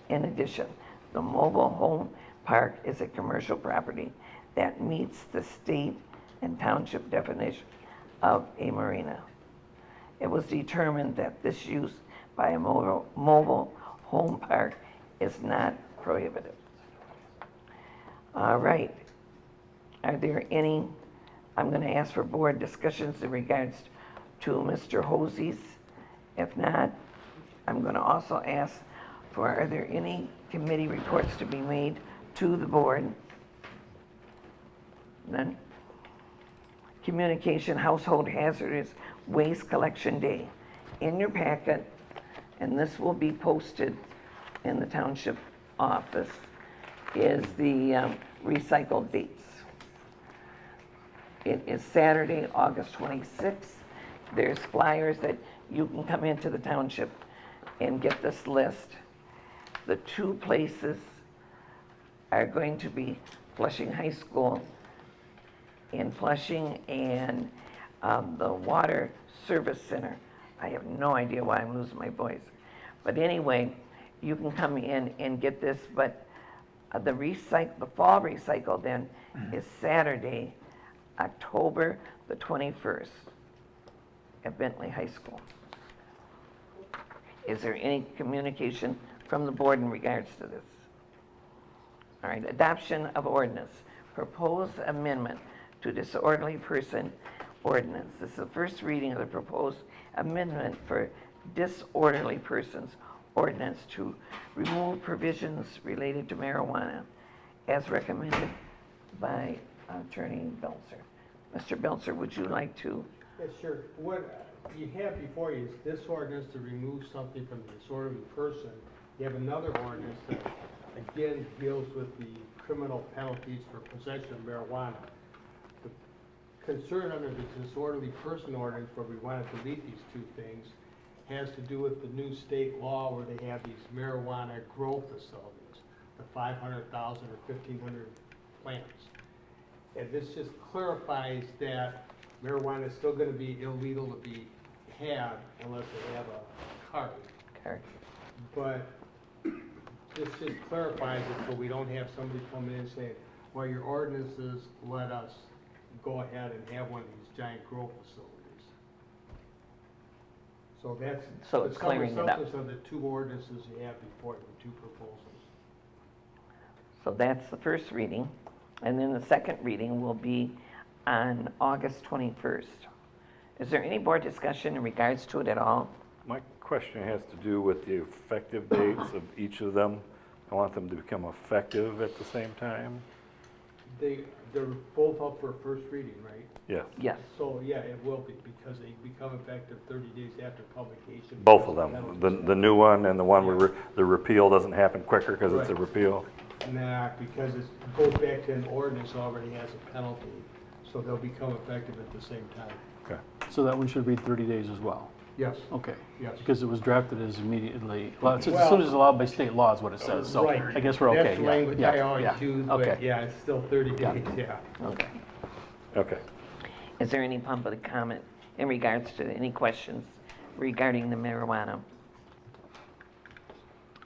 In addition, the mobile home park is a commercial property that meets the state and township definition of a marina. It was determined that this use by a mobile home park is not prohibited. All right. Are there any, I'm going to ask for board discussions in regards to Mr. Hosey's. If not, I'm going to also ask for, are there any committee reports to be made to the board? None. Communication Household Hazardous Waste Collection Day. In your packet, and this will be posted in the township office, is the recycled dates. It is Saturday, August 26th. There's flyers that you can come into the township and get this list. The 2 places are going to be Flushing High School in Flushing and the Water Service Center. I have no idea why I'm losing my voice. But anyway, you can come in and get this, but the fall recycle then is Saturday, October the 21st at Bentley High School. Is there any communication from the board in regards to this? All right, adoption of ordinance. Proposed amendment to disorderly person ordinance. This is the first reading of the proposed amendment for disorderly persons ordinance to remove provisions related to marijuana as recommended by Attorney Belzer. Mr. Belzer, would you like to? Yeah, sure. What you have before you is this ordinance to remove something from the disorderly person. You have another ordinance that, again, deals with the criminal penalties for possession of marijuana. The concern under the disorderly person ordinance, where we want to delete these 2 things, has to do with the new state law where they have these marijuana grow facilities, the 500,000 or 1,500 plants. And this just clarifies that marijuana is still going to be illegal to be had unless they have a card. But this just clarifies it so we don't have somebody coming in and saying, well, your ordinances let us go ahead and have one of these giant grow facilities. So that's it's clearing it up. substance of the 2 ordinances you have before you, the 2 proposals. So that's the first reading. And then the second reading will be on August 21st. Is there any board discussion in regards to it at all? My question has to do with the effective dates of each of them. I want them to become effective at the same time. They're both up for first reading, right? Yes. Yes. So, yeah, it will be, because they become effective 30 days after publication. Both of them, the new one and the one where the repeal doesn't happen quicker because it's a Right. repeal? Nah, because it goes back to an ordinance already has a penalty, so they'll become effective at the same time. Okay. So that one should read 30 days as well? Yes. Okay. Yes. Because it was drafted as immediately, well, it says as Well, soon as allowed by state law is what it says, so Right. I guess we're okay. That's the Yeah, language yeah, I always yeah. use, Okay. but yeah, it's still 30 Yeah. days, yeah. Okay. Okay. Is there any public comment in regards to any questions regarding the marijuana?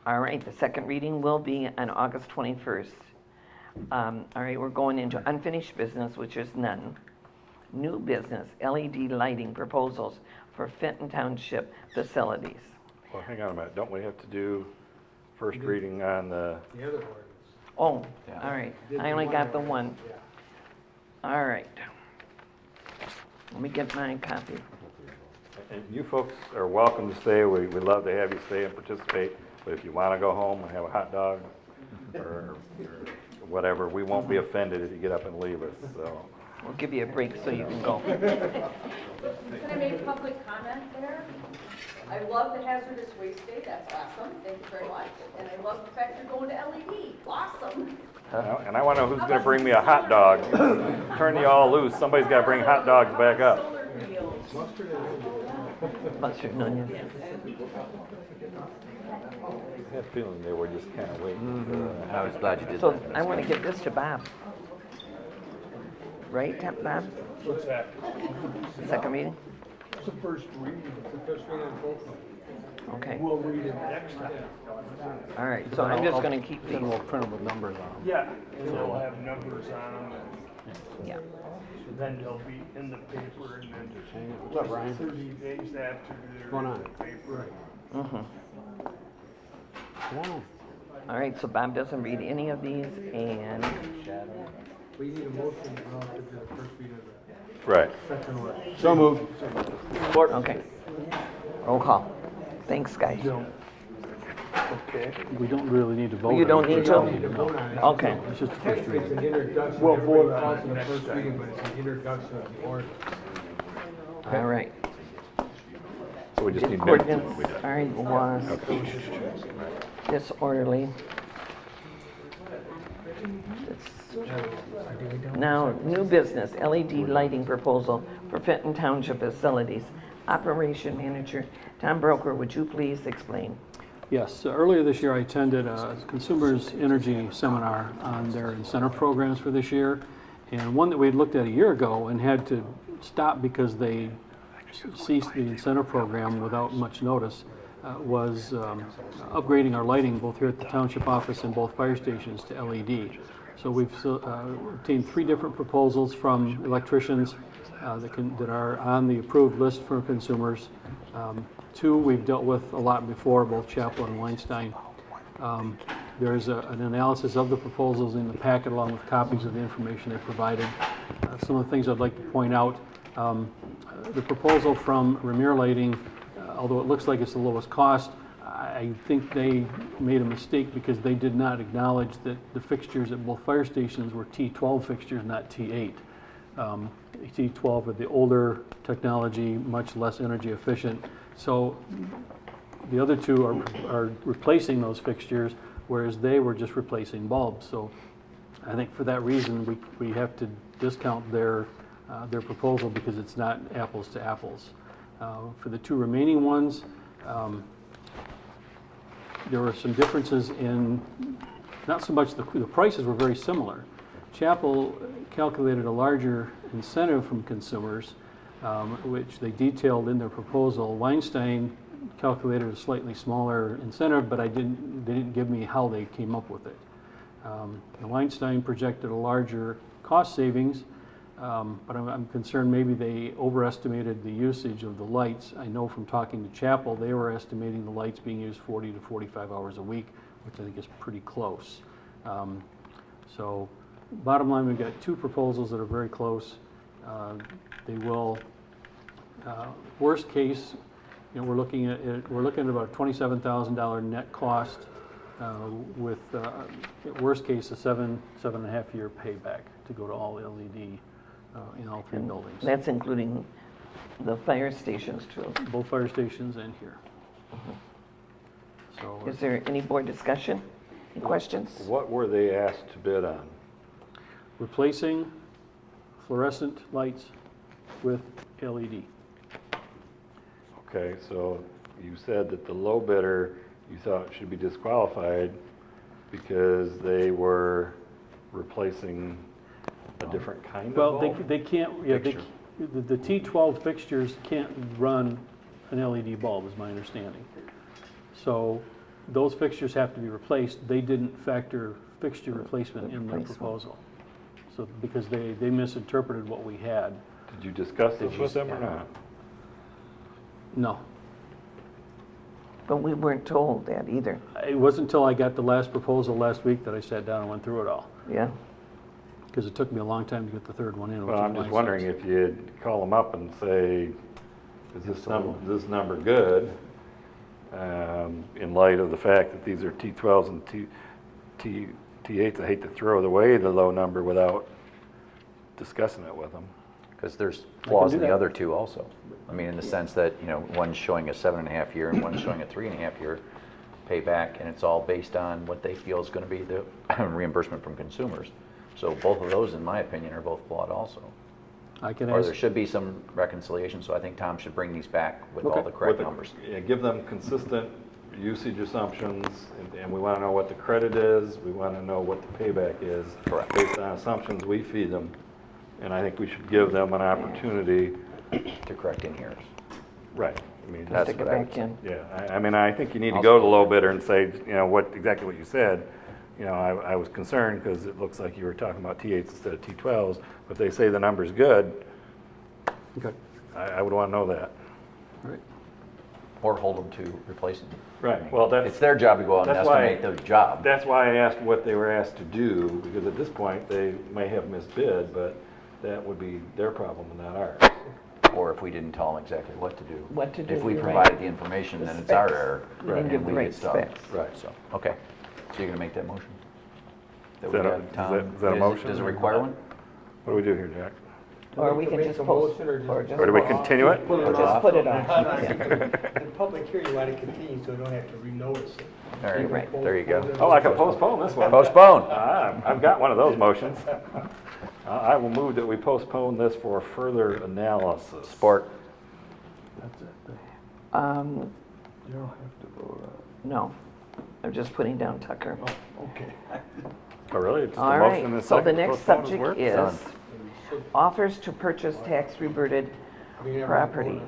All right, the second reading will be on August 21st. All right, we're going into unfinished business, which is none. New business, LED lighting proposals for Fenton Township facilities. Well, hang on a minute. Don't we have to do first reading on the, The other ordinance. Oh, all right. I only got the one. All right. Let me get my copy. and you folks are welcome to stay. We'd love to have you stay and participate. But if you want to go home and have a hot dog or whatever, we won't be offended if you get up and leave us, so. We'll give you a break so you can go. Can I make public comment there? I love the hazardous waste day, that's awesome, thank you very much. And I love the fact you're going to LED, awesome. And I want to know who's going to bring me a hot dog. Turn you all loose. Somebody's got to bring hot dogs back up. Solar fields. Mustard and onion. I had a feeling they were just kind of waiting. I was glad you did So that. I want to give this to Bob. Right, Bob? What's that? Second reading? It's the first reading. It's the first reading on both of them. Okay. We'll read it next time. All right, so I'm just going to keep these. Then we'll print them with numbers on them. Yeah, and they'll have numbers on them, Yeah. and then they'll be in the paper, and then What's up, Brian? 30 days after they're going in on? the paper. All right, so Bob doesn't read any of these, and We need a motion relative to the first reading of the Right. second ordinance. So moved. okay. Roll call. Thanks, guys. Okay. We don't really need to vote on it. You don't need We don't need to? to vote on it. Okay. It's just the first It's reading. an introduction. We'll Everybody vote on calls it it the next first time. reading, but it's an introduction of the ordinance. All right. So we just need minutes. Ordinance, all right, was disorderly. Now, new business, LED lighting proposal for Fenton Township facilities. Operation Manager Tom Broker, would you please explain? Yes, earlier this year I attended a Consumers Energy Seminar on their incentive programs for this year. And one that we had looked at a year ago and had to stop because they ceased the incentive program without much notice was upgrading our lighting both here at the township office and both fire stations to LED. So we've obtained 3 different proposals from electricians that are on the approved list for consumers. 2 we've dealt with a lot before, both Chapel and Weinstein. There's an analysis of the proposals in the packet along with copies of the information they provided. Some of the things I'd like to point out, the proposal from Ramir Lighting, although it looks like it's the lowest cost, I think they made a mistake because they did not acknowledge that the fixtures at both fire stations were T12 fixtures, not T8. T12 are the older technology, much less energy efficient. So the other 2 are replacing those fixtures, whereas they were just replacing bulbs. So I think for that reason, we have to discount their proposal because it's not apples to apples. For the 2 remaining ones, there were some differences in, not so much the prices were very similar. Chapel calculated a larger incentive from consumers, which they detailed in their proposal. Weinstein calculated a slightly smaller incentive, but they didn't give me how they came up with it. Weinstein projected a larger cost savings, but I'm concerned maybe they overestimated the usage of the lights. I know from talking to Chapel, they were estimating the lights being used 40 to 45 hours a week, which I think is pretty close. So bottom line, we've got 2 proposals that are very close. They will, worst case, we're looking at about a $27,000 net cost with, at worst case, a 7.5 year payback to go to all LED in all 3 buildings. That's including the fire stations too. Both fire stations and here. So Is there any board discussion? Any questions? What were they asked to bid on? replacing fluorescent lights with LED. Okay, so you said that the low bidder, you thought should be disqualified because they were replacing a different kind of Well, bulb? they can't, yeah, Fixture. the T12 fixtures can't run an LED bulb, is my understanding. So those fixtures have to be replaced. They didn't factor fixture replacement in their proposal. So, because they misinterpreted what we had. Did you discuss this with them or not? No. But we weren't told that either. It wasn't until I got the last proposal last week that I sat down and went through it all. Yeah. Because it took me a long time to get the third one in. Well, I'm just wondering if you'd call them up and say, is this number good? In light of the fact that these are T12s and T8s, I hate to throw away the low number without discussing it with them. Because there's flaws in do the that. other two also. I mean, in the sense that, one's showing a 7.5 year and one's showing a 3.5 year payback, and it's all based on what they feel is going to be the reimbursement from consumers. So both of those, in my opinion, are both flawed also. I can Or ask, there should be some reconciliation, so I think Tom should bring these back with all the correct numbers. Yeah, give them consistent usage assumptions, and we want to know what the credit is, we want to know what the payback is. Correct. Based on assumptions we feed them, and I think we should give them an opportunity. To correct in errors. Right. I mean, That's Stick it what I would back say. in. yeah, I mean, I think you need to go to the low bidder and say, exactly what you said. I was concerned because it looks like you were talking about T8s instead of T12s. But if they say the number's good, okay, I would want to know that. all right. Or hold them to replacing them. Right, well, It's their job to go out and that's why- estimate the job. That's why I asked what they were asked to do, because at this point, they may have misbid, but that would be their problem and not ours. Or if we didn't tell them exactly what to do. What to do, If we you're provided right. the information, The then it's our specs. error. You didn't and give the we right get stuck. specs. Right. So, okay. So you're gonna make that motion? That Is we that a- have is Tom- that- is that a motion? Does it require one? What do we do here, Jack? Or we can Make just the post, motion or just- or just. Or do we continue it? Put it Or off. Just put it on. In public hearing, you want to continue, so we don't have to renotice it. All right, You're right. there you go. Oh, I can postpone this one. Postpone. I've got one of those motions. I will move that we postpone this for further analysis. Support. That's it. You don't have to vote No, I'm just putting down Tucker. Okay. Oh, really? It's just a All motion right, and a so the second to next postpone his subject work? is Done. offers to purchase tax reverted property.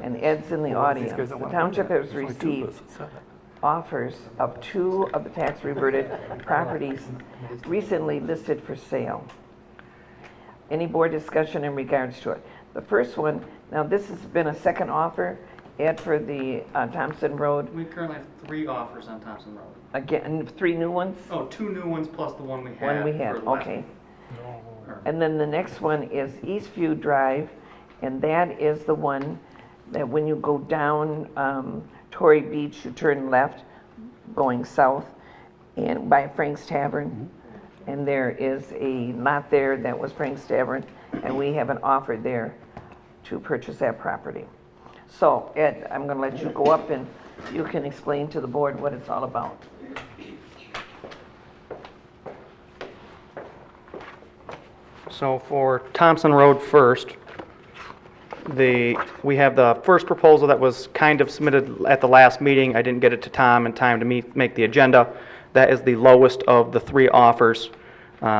And Ed's in the audience. guys don't The wanna do township that. has There's only two of received us that said it. offers of 2 of the tax reverted properties recently listed for sale. Any board discussion in regards to it? The first one, now this has been a second offer, Ed, for the Thompson Road. We currently have 3 offers on Thompson Road. Again, 3 new ones? Oh, 2 new ones plus the one we had. One we had, for last okay. week. And then the next one is Eastview Drive, and that is the one that when you go down Torrey Beach, you turn left, going south, and by Frank's Tavern. And there is a lot there that was Frank's Tavern, and we have an offer there to purchase that property. So Ed, I'm gonna let you go up and you can explain to the board what it's all about. So for Thompson Road first, we have the first proposal that was kind of submitted at the last meeting. I didn't get it to Tom in time to make the agenda. That is the lowest of the 3 offers.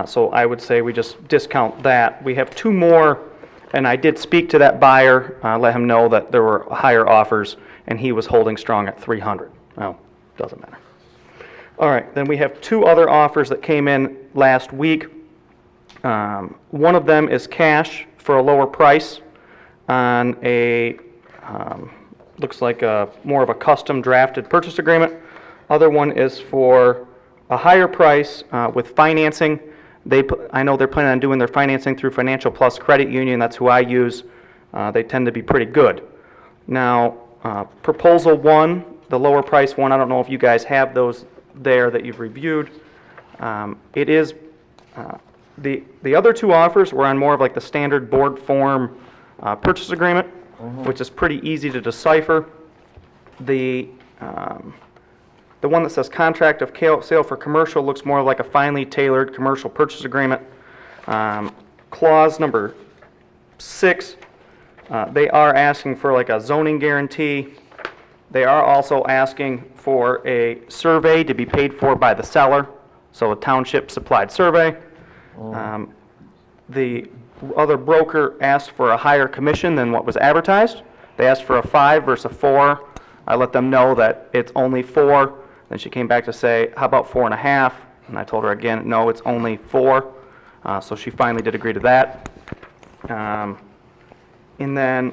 So I would say we just discount that. We have 2 more, and I did speak to that buyer, let him know that there were higher offers, and he was holding strong at 300. Well, doesn't matter. All right, then we have 2 other offers that came in last week. One of them is cash for a lower price on a, looks like more of a custom drafted purchase agreement. Other one is for a higher price with financing. I know they're planning on doing their financing through Financial Plus Credit Union. That's who I use. They tend to be pretty good. Now, proposal 1, the lower price one, I don't know if you guys have those there that you've reviewed. It is, the other 2 offers were on more of like the standard board form purchase agreement, which is pretty easy to decipher. The one that says contract of sale for commercial looks more like a finely tailored commercial purchase agreement. Clause number 6, they are asking for like a zoning guarantee. They are also asking for a survey to be paid for by the seller, so a township supplied survey. The other broker asked for a higher commission than what was advertised. They asked for a 5 versus a 4. I let them know that it's only 4. Then she came back to say, how about 4.5? And I told her again, no, it's only 4. So she finally did agree to that. And then,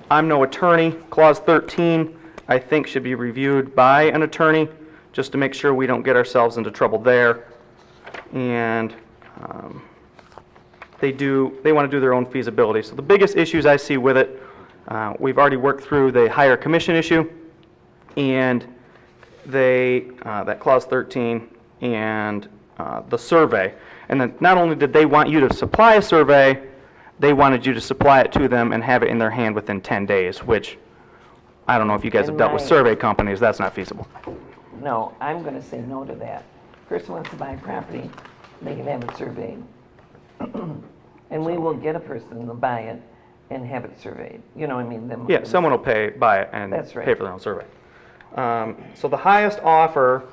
I'm no attorney. Clause 13 I think should be reviewed by an attorney, just to make sure we don't get ourselves into trouble there. And they want to do their own feasibility. So the biggest issues I see with it, we've already worked through the higher commission issue, and that clause 13, and the survey. And then not only did they want you to supply a survey, they wanted you to supply it to them and have it in their hand within 10 days, which I don't know if you guys have dealt with survey companies, that's not feasible. No, I'm gonna say no to that. Person wants to buy a property, they can have it surveyed. And we will get a person to buy it and have it surveyed. You know what I mean? Yeah, someone will buy it and That's right. pay for their own survey. So the highest offer,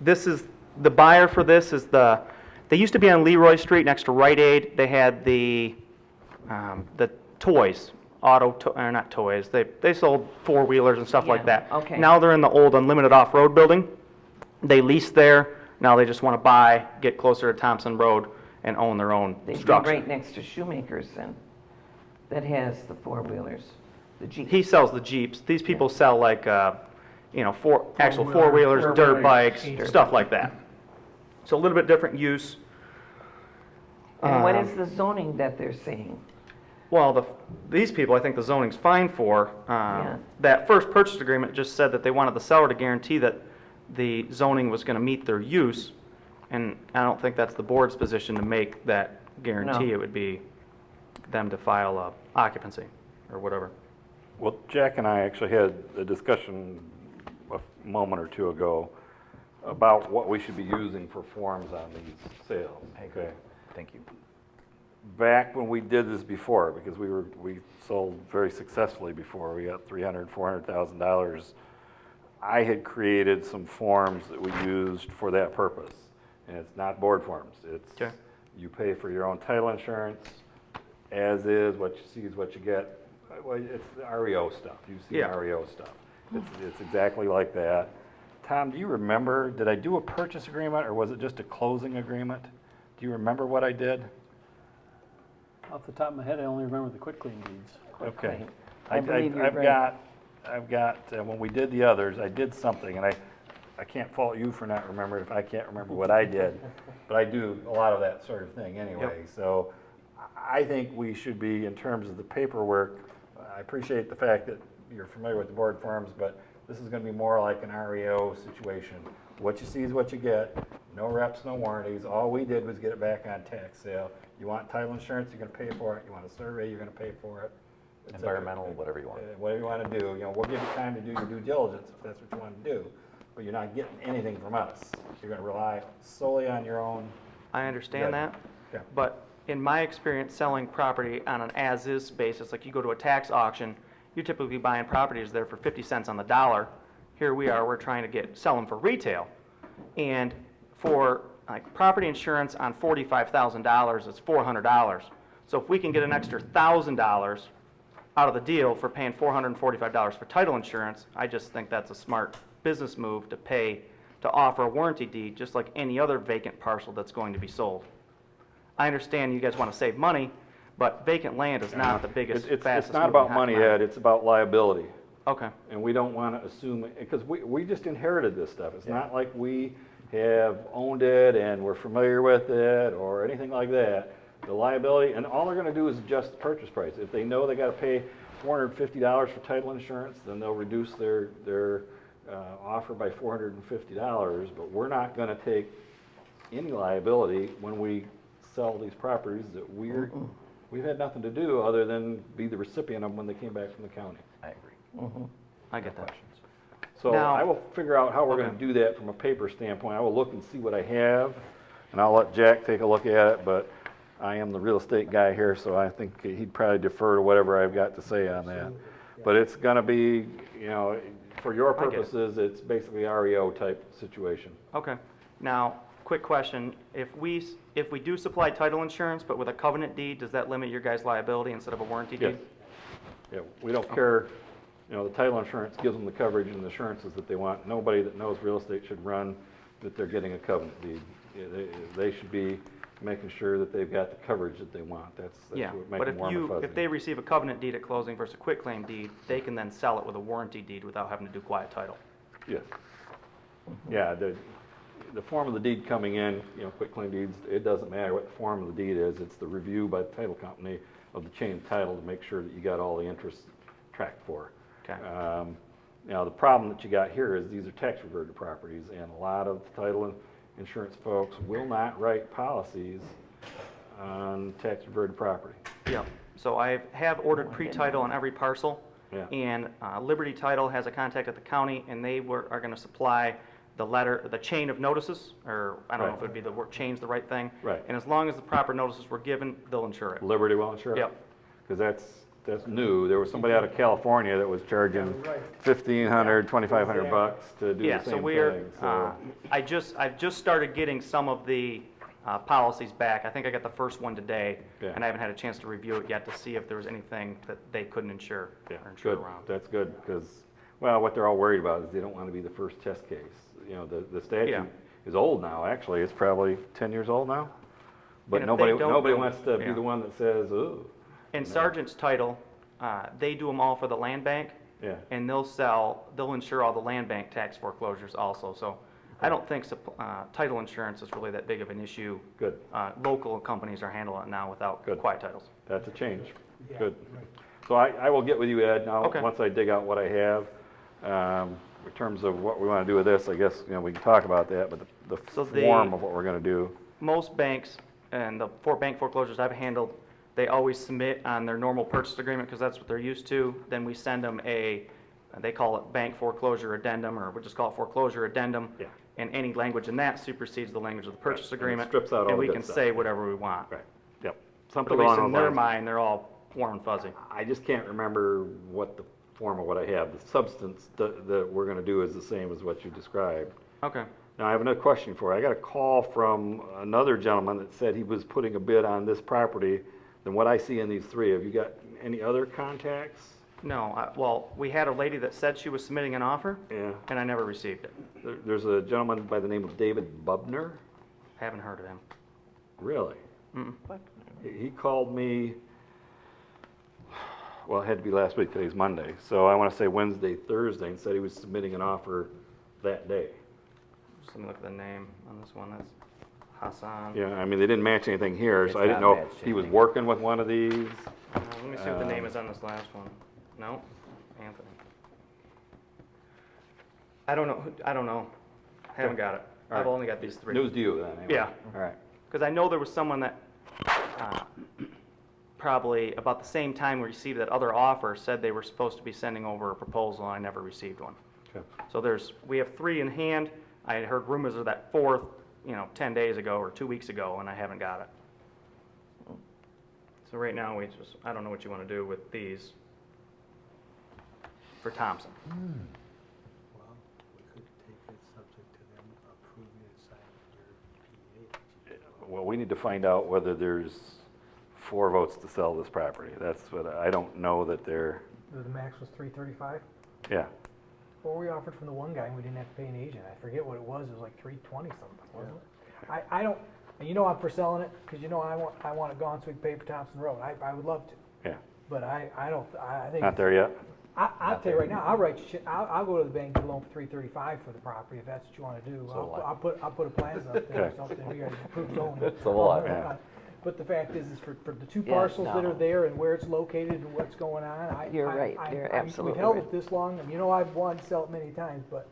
this is, the buyer for this is they used to be on Leroy Street next to Rite Aid. They had the toys, or not toys, they sold four-wheelers and stuff like that. okay. Now they're in the old Unlimited Off-Road building. They lease there. Now they just want to buy, get closer to Thompson Road, and own their own They'd be structure. right next to Shoemakers then, that has the four-wheelers, the Jeep. He sells the Jeeps. These people sell like, actual Four-wheeler, four-wheelers, dirt dirt bikes, bikes. stuff like that. So a little bit different use. And what is the zoning that they're saying? Well, these people, I think the zoning's fine for. That first purchase agreement just said that they wanted the seller to guarantee that the zoning was going to meet their use, and I don't think that's the board's position to make that guarantee. No. It would be them to file a occupancy or whatever. Well, Jack and I actually had a discussion a moment or two ago about what we should be using for forms on these sales. Okay. Thank you. Back when we did this before, because we sold very successfully before, we got $300,000, $400,000. I had created some forms that we used for that purpose, and it's not board forms. It's you pay for your own title insurance, as is, what you see is what you get. Well, it's the REO stuff. You see REO stuff. It's exactly like that. Tom, do you remember? Did I do a purchase agreement, or was it just a closing agreement? Do you remember what I did? Off the top of my head, I only remember the quitclaim deeds. Okay. I believe you're I've got, when we did the others, I did something, and I can't fault you for not remembering if I can't remember what I did, but I do a lot of that sort of thing anyway. So I think we should be, in terms of the paperwork, I appreciate the fact that you're familiar with the board forms, but this is going to be more like an REO situation. What you see is what you get. No reps, no warranties. All we did was get it back on tax sale. You want title insurance, you're going to pay for it. You want a survey, you're going to pay for it. Environmental, whatever you want. Whatever you want to do. You know, we'll give you time to do your due diligence if that's what you want to do, but you're not getting anything from us. You're going to rely solely on your own. I understand that, Okay. but in my experience selling property on an as-is basis, like you go to a tax auction, you're typically buying properties there for 50 cents on the dollar. Here we are, we're trying to sell them for retail. And for like property insurance on $45,000, it's $400. So if we can get an extra $1,000 out of the deal for paying $445 for title insurance, I just think that's a smart business move to offer a warranty deed, just like any other vacant parcel that's going to be sold. I understand you guys want to save money, but vacant land is not the biggest, fastest It's not moving about money, hot Ed, it's about liability. Okay. And we don't want to assume, because we just inherited this stuff. It's not like we have owned it and we're familiar with it or anything like that. The liability, and all they're going to do is adjust the purchase price. If they know they got to pay $450 for title insurance, then they'll reduce their offer by $450. But we're not going to take any liability when we sell these properties that we've had nothing to do other than be the recipient of them when they came back from the county. I agree. I get that. So Now- I will figure out how we're going to do that from a paper standpoint. I will look and see what I have, and I'll let Jack take a look at it, but I am the real estate guy here, so I think he'd probably defer to whatever I've got to say on that. But it's going to be, you know, for your I get it. purposes, it's basically REO type situation. Okay. Now, quick question. If we do supply title insurance, but with a covenant deed, does that limit your guys' liability instead of a warranty Yes. deed? Yeah, we don't care, you know, the title insurance gives them the coverage and the assurances that they want. Nobody that knows real estate should run that they're getting a covenant deed. They should be making sure that they've got the coverage that they want. That's Yeah, what but makes if them warm and fuzzy. if they receive a covenant deed at closing versus a quitclaim deed, they can then sell it with a warranty deed without having to do quiet title. Yes. Yeah, the form of the deed coming in, quitclaim deeds, it doesn't matter what the form of the deed is. It's the review by the title company of the chain of title to make sure that you got all the interest tracked for. Okay. Now, the problem that you got here is these are tax reverted properties, and a lot of title and insurance folks will not write policies on tax reverted property. Yeah, so I have ordered pre-title on every parcel. Yeah. And Liberty Title has a contact at the county, and they are going to supply the chain of notices, or I don't know if it would be the word chain's the right thing. Right. And as long as the proper notices were given, they'll insure it. Liberty will insure it? Yep. Because that's new. There was somebody out of California that was charging $1,500, $2,500 to do Yeah, the so same we're, thing. So I've just started getting some of the policies back. I think I got the first one today, Yeah. and I haven't had a chance to review it yet to see if there was anything that they couldn't insure yeah, or insure good. around. That's good because, well, what they're all worried about is they don't want to be the first test case. The statute Yeah. is old now. Actually, it's probably 10 years old now. But And if they don't nobody do- wants to be yeah. the one that says, "Ooh." And Sergeant's Title, they do them all for the land bank. Yeah. And they'll insure all the land bank tax foreclosures also. So I don't think title insurance is really that big of an issue. Good. Local companies are handling it now without Good. quiet titles. That's a change. Good. So I will get with you, Ed, now, Okay. once I dig out what I have. In terms of what we want to do with this, I guess, we can talk about that, but the So form of what we're going to do. Most banks, and the 4 bank foreclosures I've handled, they always submit on their normal purchase agreement because that's what they're used to. Then we send them they call it bank foreclosure addendum, or we just call it foreclosure addendum. Yeah. And any language in that supersedes the language of the purchase Right. And it agreement. strips out all And the we good can stuff. say whatever we want. Right. Yep. But Something at least along in those their lines. mind, they're all warm and fuzzy. I just can't remember what the form of what I have. The substance that we're going to do is the same as what you described. Okay. Now, I have another question for you. I got a call from another gentleman that said he was putting a bid on this property than what I see in these 3. Have you got any other contacts? No, well, we had a lady that said she was submitting an offer, Yeah. and I never received it. There's a gentleman by the name of David Bubner. Haven't heard of him. Really? Mm-mm. He called me, well, it had to be last week, today's Monday, so I want to say Wednesday, Thursday, and said he was submitting an offer that day. Just let me look at the name on this one. That's Hassan. Yeah, I mean, they didn't match anything here, so It's I didn't not know if matched he was anything. working with one of these. Let me see what the name is on this last one. No, Anthony. I don't know. Haven't got it. All I've right. only got these 3. News to you then, anyway. Yeah. All right. Because I know there was someone that probably about the same time we received that other offer said they were supposed to be sending over a proposal, and I never received one. Okay. So we have 3 in hand. I had heard rumors of that 4th, 10 days ago or 2 weeks ago, and I haven't got it. So right now, I don't know what you want to do with these for Thompson. Well, we could take it subject to them approving it, signing their PA. Well, we need to find out whether there's 4 votes to sell this property. That's what, I don't know that they're, The max was $335? yeah. Well, we offered from the one guy, and we didn't have to pay an agent. I forget what it was like $320 something, wasn't it? I don't, and I'm for selling it, because I want it gone so we can pay for Thompson Road. I would love to, Yeah. but I think. Not there yet? I'll tell you right now, I'll go to the bank and get a loan for $335 for the property, if that's what you wanna do. So I'll put a plans up there or Okay. something, we got approved loan. It's a lot. Yeah. But the fact is for the 2 Yeah, parcels that no. are there and where it's located and what's going on, You're right. You're absolutely We've held right. it this long, and I've wanted to sell it many times, but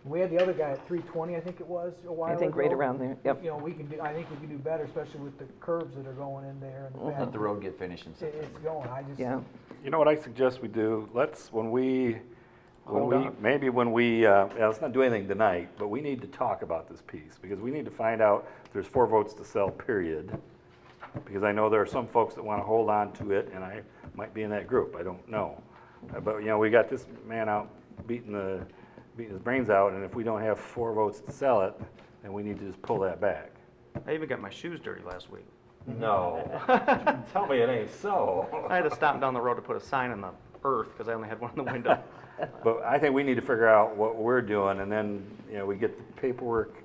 we had the other guy at $320, I think it was, a while I ago. think right around there, yep. I think we can do better, especially with the curves that are going in there and the fact Let the road get finished and that stuff. it's going, Yeah. You know what I suggest we do? Let's, Hold on. let's not do anything tonight, but we need to talk about this piece, because we need to find out if there's 4 votes to sell, period. Because I know there are some folks that want to hold on to it, and I might be in that group, I don't know. But, we got this man out beating his brains out, and if we don't have 4 votes to sell it, then we need to just pull that back. I even got my shoes dirty last week. No. Tell me it ain't so. I had to stop down the road to put a sign in the earth because I only had one in the window. But I think we need to figure out what we're doing, and then, we get the paperwork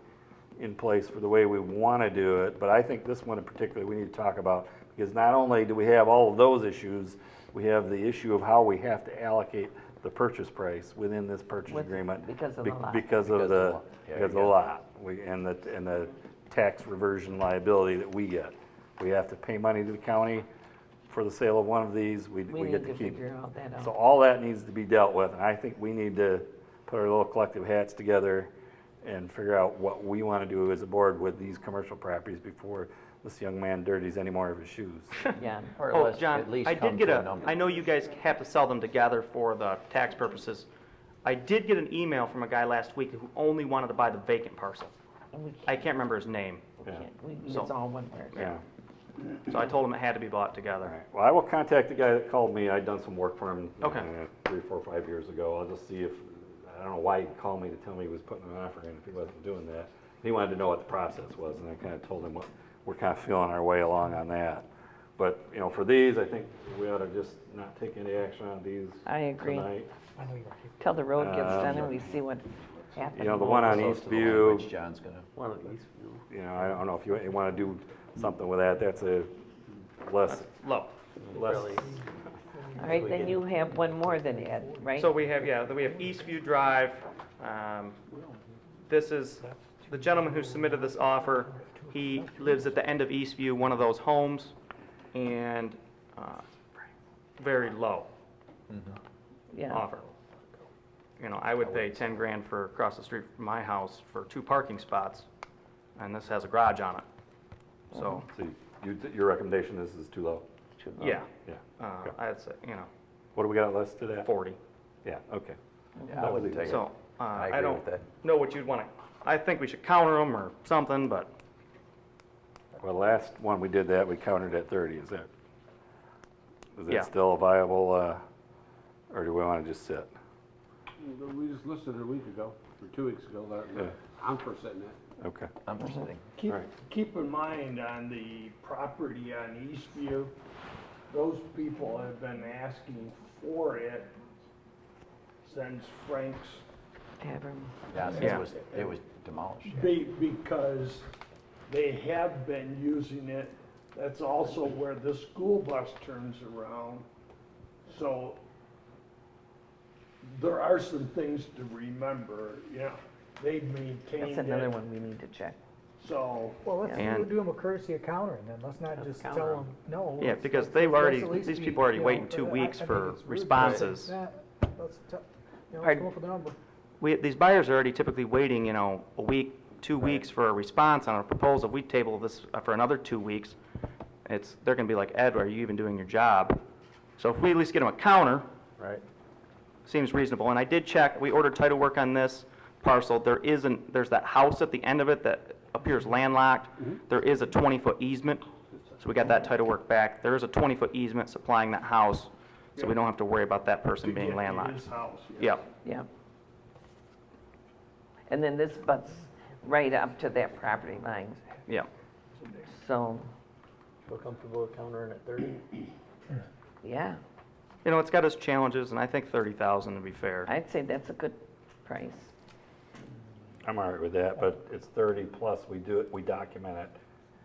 in place for the way we want to do it, but I think this one in particular we need to talk about, because not only do we have all of those issues, we have the issue of how we have to allocate the purchase price within this purchase agreement. because of the lot. Because of the lot, and the tax reversion liability that we get. We have to pay money to the county for the sale of one of these, we We get need to to keep. figure all that out. So all that needs to be dealt with, and I think we need to put our little collective hats together and figure out what we want to do as a board with these commercial properties before this young man dirties any more of his shoes. Yeah. Or Oh, let's John, at least I come did get to a a, number. I know you guys have to sell them together for the tax purposes. I did get an email from a guy last week who only wanted to buy the vacant parcel. I can't remember his name. It's So- all one word. Yeah. So I told him it had to be bought All together. right. Well, I will contact the guy that called me. I'd done some work for him Okay. 3, 4, 5 years ago. I'll just see if, I don't know why he called me to tell me he was putting an offer in if he wasn't doing that. He wanted to know what the process was, and I kind of told him what, we're kind of feeling our way along on that. But, you know, for these, I think we ought to just not take any action on these I agree. tonight. Till the road gets done and we see what happens. You know, the one on Close to the Eastview, language John's gonna. you know, I don't know if you want to do something with that. That's a less, Low. less. All right, then you have one more than Ed, right? So we have, we have Eastview Drive. This is the gentleman who submitted this offer. He lives at the end of Eastview, one of those homes, and very low Yeah. offer. You know, I would pay 10 grand for across the street from my house for 2 parking spots, and this has a garage on it. So, So your recommendation is too low? yeah, Yeah. Okay. I'd say, What do we got listed at? 40. Yeah, okay. Yeah, I wouldn't take it. So, I I agree don't with that. know what you'd want to, I think we should counter them or something, but Well, last one we did that, we countered at 30, is Yeah. that still a viable, or do we want to just sit? We just listed it a week ago, or 2 weeks ago, Yeah. I'm for sitting it. Okay. I'm for sitting. Keep in mind on the property on Eastview, those people have been asking for it since Frank's, Tavern. Yeah, since it was demolished. because they have been using it. That's also where the school bus turns around. So there are some things to remember, they maintained it. That's another one we need to check. So, Well, let's And- do them a courtesy of countering then, let's not just counter tell them no. yeah, Let's- because let's- they've let's already, at least these be, people already you know, waiting 2 I weeks think for it's rude to responses. say, let's come Pardon? up with a number. These buyers are already typically waiting, a week, 2 weeks for a response on a proposal. If we table this for another 2 weeks, they're gonna be like, Ed, are you even doing your job? So if we at least get them a counter, Right. seems reasonable. And I did check, we ordered title work on this parcel. There's that house at the end of it that appears landlocked. There is a 20-foot easement, so we got that title work back. There is a 20-foot easement supplying that house, so we don't have to worry about that person to being get to landlocked. his house, Yep. Yeah. And then this butts right up to that property line, Yep. so, Feel comfortable with countering at 30? yeah, It's got its challenges, and I think 30,000 would be fair. I'd say that's a good price. I'm all right with that, but it's 30 plus we document it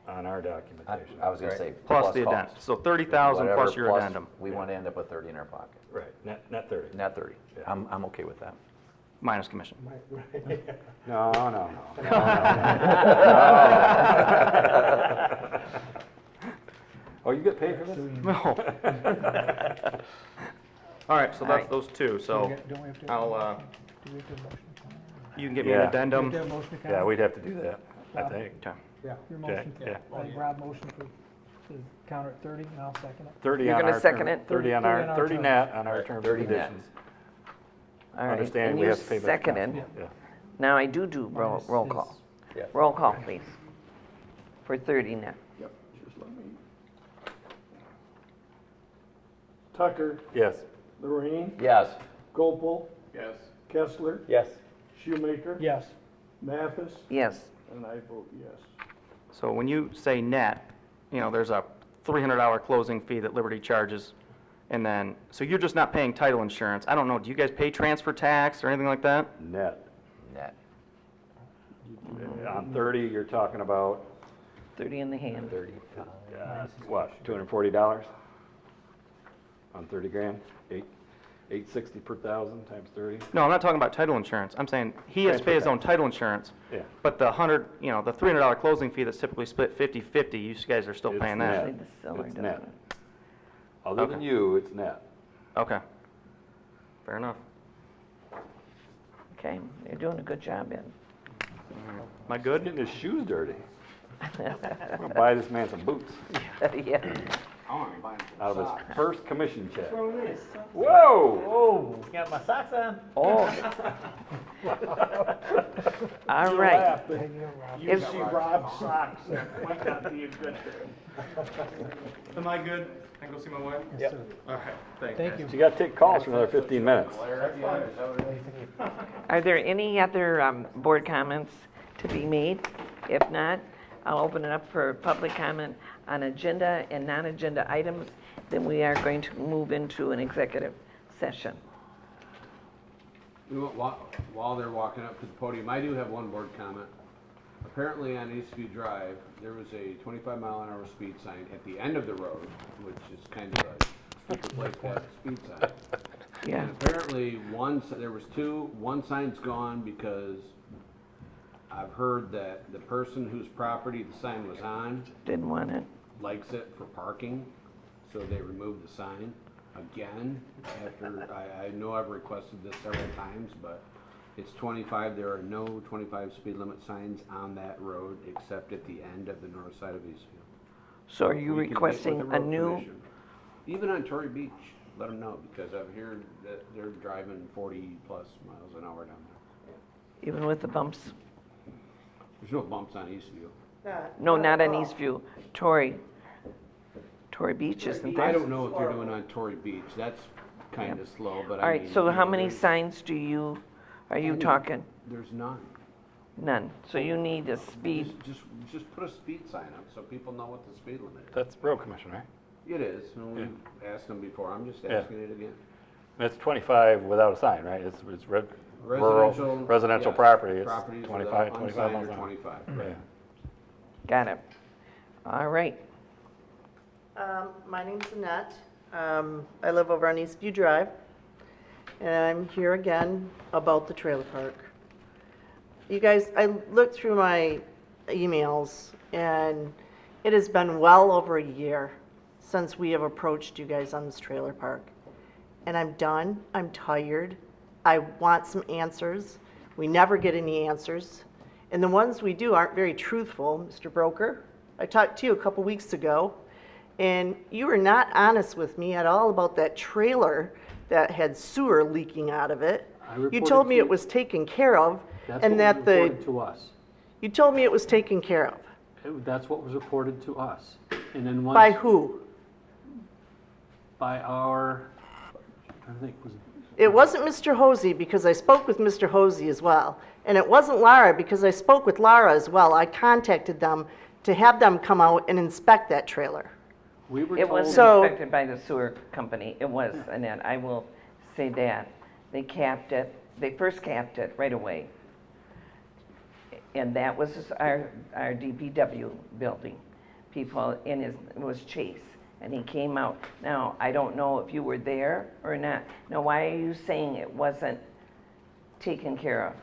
on our documentation. I was gonna say. Plus the addendum. cost. So 30,000 plus Whatever, your addendum. We want to end up with 30 in our pocket. Right, not 30. Not 30. I'm okay with that. Minus commission. No. Oh, you get paid for this? No. All right, so All that's right. those two, so Don't we have to? I'll, Do we have to have a motion to counter? you can give me an Yeah. Do we addendum. have to have a motion to counter? Yeah, we'd have to do that, I think. Okay. Yeah, your Okay, motion, yeah. I think Rob motion to counter at 30, and I'll second it. 30 You're on gonna our second term- it? 30 on 30 our, on our 30 terms. net on our terms and 30 net. conditions. All right, Understand and we you have to pay back. seconded. Yeah. Now I do roll call. Yeah. Roll call, please, for 30 now. yep, just let me. Tucker, Yes. Lorraine, Yes. Gopel, Yes. Kessler, Yes. Shoemaker, Yes, Mathis, Yes, and I vote yes. So when you say net, there's a $300 closing fee that Liberty charges. And then, so you're just not paying title insurance. I don't know, do you guys pay transfer tax or anything like that? Net. Net. on 30, you're talking about, 30 in the hand. what, $240? On 30 grand? 860 per thousand times 30? No, I'm not talking about title insurance. I'm saying he has to pay his own title insurance. Yeah. But the the $300 closing fee that's typically split 50/50, you guys are still paying that. Usually the seller It's does net. it. Other than you, it's net. Okay. Fair enough. Okay, you're doing a good job, Ed. Am I good? Getting his shoes dirty. I'm gonna buy this man some boots Yeah. I want to buy some out of socks. his first commission check. Throw this. Whoa! Oh, got my socks on? Oh. All right. You see Rob's socks, that might not be a good thing. Am I good? I can go see my wife? Yep. All right, thanks. Thank you. So you gotta take calls for another 15 minutes. Are there any other board comments to be made? If not, I'll open it up for public comment on agenda and non-agenda items. Then we are going to move into an executive session. You know what, while they're walking up to the podium, I do have one board comment. Apparently on Eastview Drive, there was a 25-mile-an-hour speed sign at the end of the road, which is kind of a stupid like that speed sign. Yeah. And apparently there was two, one sign's gone because I've heard that the person whose property the sign was on Didn't want it. likes it for parking, so they removed the sign again after, I know I've requested this several times, but it's 25, there are no 25 speed limit signs on that road except at the end of the north side of Eastview. So are you We can get with requesting the a road new, commission. Even on Torrey Beach, let them know, because I've heard that they're driving 40 plus miles an hour down there. even with the bumps? There's no bumps on Eastview. No, not on Eastview. Torrey Beach, isn't there? I don't know if they're doing on Torrey Beach, that's kind of slow, but All I right, mean, so you how know, many there's- signs are you talking? There's none. None. So you need a speed, Just put a speed sign up so people know what the speed limit is. That's road commission, right? It is, and we've asked them before, I'm just Yeah. asking it again. It's 25 without a sign, right? It's rural, residential yes, property, it's properties 25, without 25 unsigned miles or an hour. 25, right. Yeah. got it. All right. My name's Annette. I live over on Eastview Drive, and I'm here again about the trailer park. You guys, I looked through my emails, and it has been well over a year since we have approached you guys on this trailer park. And I'm done. I'm tired. I want some answers. We never get any answers. And the ones we do aren't very truthful, Mr. Broker. I talked to you a couple weeks ago, and you were not honest with me at all about that trailer that had sewer leaking out of it. You reported told me to- it was taken care of, That's and what that was the, reported to us. you told me it was taken care of. That's what was reported to us. And then once. By who? By our, I think was, It wasn't Mr. Hosey, because I spoke with Mr. Hosey as well. And it wasn't Lara, because I spoke with Lara as well. I contacted them to have them come out and inspect that trailer. we were It told. wasn't inspected by the sewer company. It was, Annette, I will say that. They capped it, they first capped it right away. And that was our DPW building. People, it was Chase, and he came out. Now, I don't know if you were there or not. Now, why are you saying it wasn't taken care of?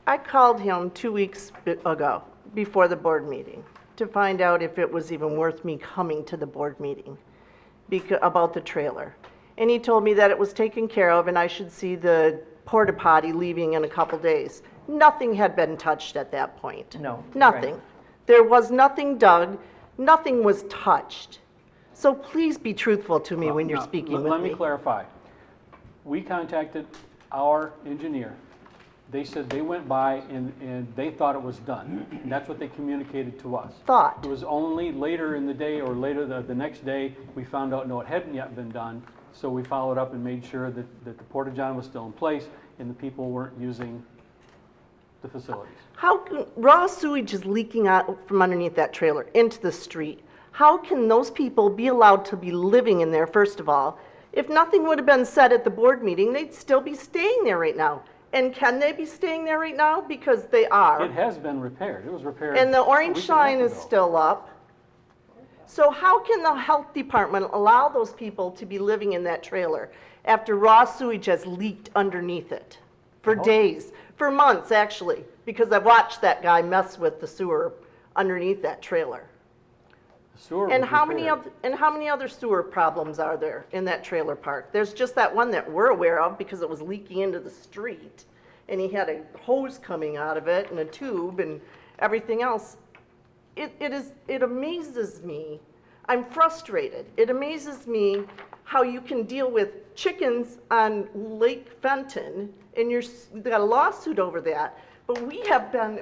I called him 2 weeks ago, before the board meeting, to find out if it was even worth me coming to the board meeting about the trailer. And he told me that it was taken care of and I should see the porta potty leaving in a couple days. Nothing had been touched at that point. No. Nothing. right. There was nothing dug, nothing was touched. So please be truthful to me when you're No, speaking with Let me. me clarify. We contacted our engineer. They said they went by and they thought it was done. And that's what they communicated to us. Thought. It was only later in the day or later the next day, we found out, no, it hadn't yet been done. So we followed up and made sure that the porta-john was still in place and the people weren't using the facilities. How can, raw sewage is leaking out from underneath that trailer into the street. How can those people be allowed to be living in there, first of all? If nothing would have been said at the board meeting, they'd still be staying there right now. And can they be staying there right now? Because they are. It has been repaired. It was repaired. And the a orange week and a half sign is ago. still up. So how can the health department allow those people to be living in that trailer after raw sewage has leaked underneath it for days, for months actually, because I've watched that guy mess with the sewer underneath that trailer. The sewer And was how many repaired. how many other sewer problems are there in that trailer park? There's just that one that we're aware of because it was leaking into the street, and he had a hose coming out of it and a tube and everything else. It amazes me. I'm frustrated. It amazes me how you can deal with chickens on Lake Fenton and you got a lawsuit over that. But we have been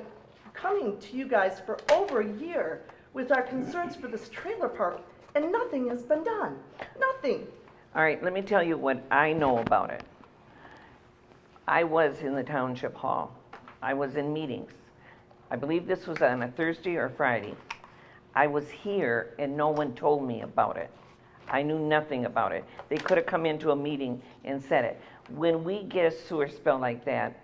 coming to you guys for over a year with our concerns for this trailer park, and nothing has been done. Nothing. All right, let me tell you what I know about it. I was in the township hall. I was in meetings. I believe this was on a Thursday or Friday. I was here and no one told me about it. I knew nothing about it. They could have come into a meeting and said it. When we get a sewer spill like that,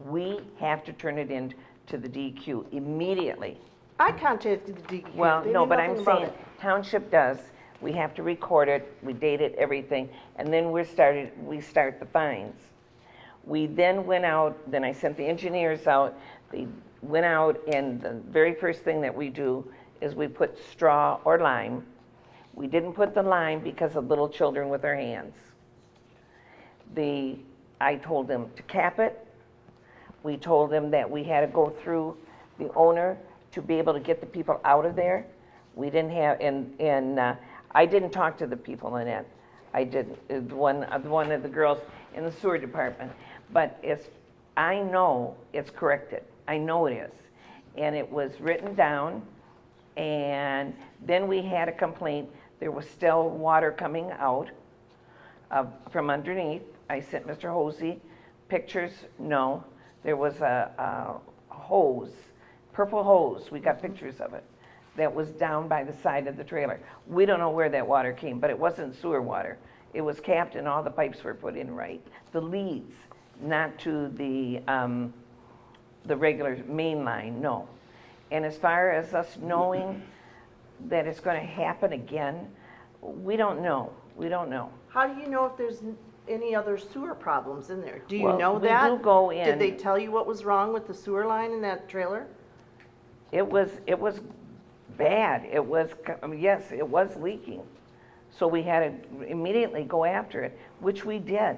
we have to turn it in to the DQ immediately. I contacted the DEQ. Well, They no, knew but nothing I'm about saying it. township does. We have to record it, we date it, everything, and then we start the fines. We then went out, then I sent the engineers out. They went out, and the very first thing that we do is we put straw or lime. We didn't put the lime because of little children with their hands. I told them to cap it. We told them that we had to go through the owner to be able to get the people out of there. We didn't have, and I didn't talk to the people in it. I didn't, one of the girls in the sewer department. But I know it's corrected. I know it is. And it was written down, and then we had a complaint. There was still water coming out from underneath. I sent Mr. Hosey pictures. No, there was a hose, purple hose. We got pictures of it. That was down by the side of the trailer. We don't know where that water came, but it wasn't sewer water. It was capped and all the pipes were put in right. The leads, not to the regular main line, no. And as far as us knowing that it's going to happen again, we don't know. We don't know. How do you know if there's any other sewer problems in there? Do you Well, know we that? do go in. Did they tell you what was wrong with the sewer line in that trailer? It was bad. It was, yes, it was leaking. So we had to immediately go after it, which we did.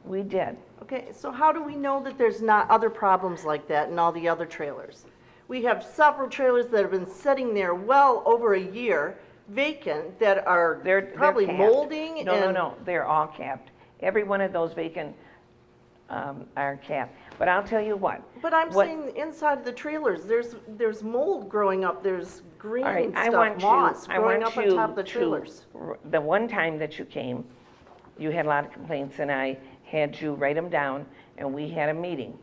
We did. Okay, so how do we know that there's not other problems like that in all the other trailers? We have several trailers that have been sitting there well over a year, vacant, that are They're probably capped. molding. No, they're all capped. Every one of those vacant are capped. But I'll tell you what. But I'm saying inside the trailers, there's mold growing up, there's green All right, stuff, moss growing up on top of the to- trailers. The one time that you came, you had a lot of complaints, and I had you write them down, and we had a meeting.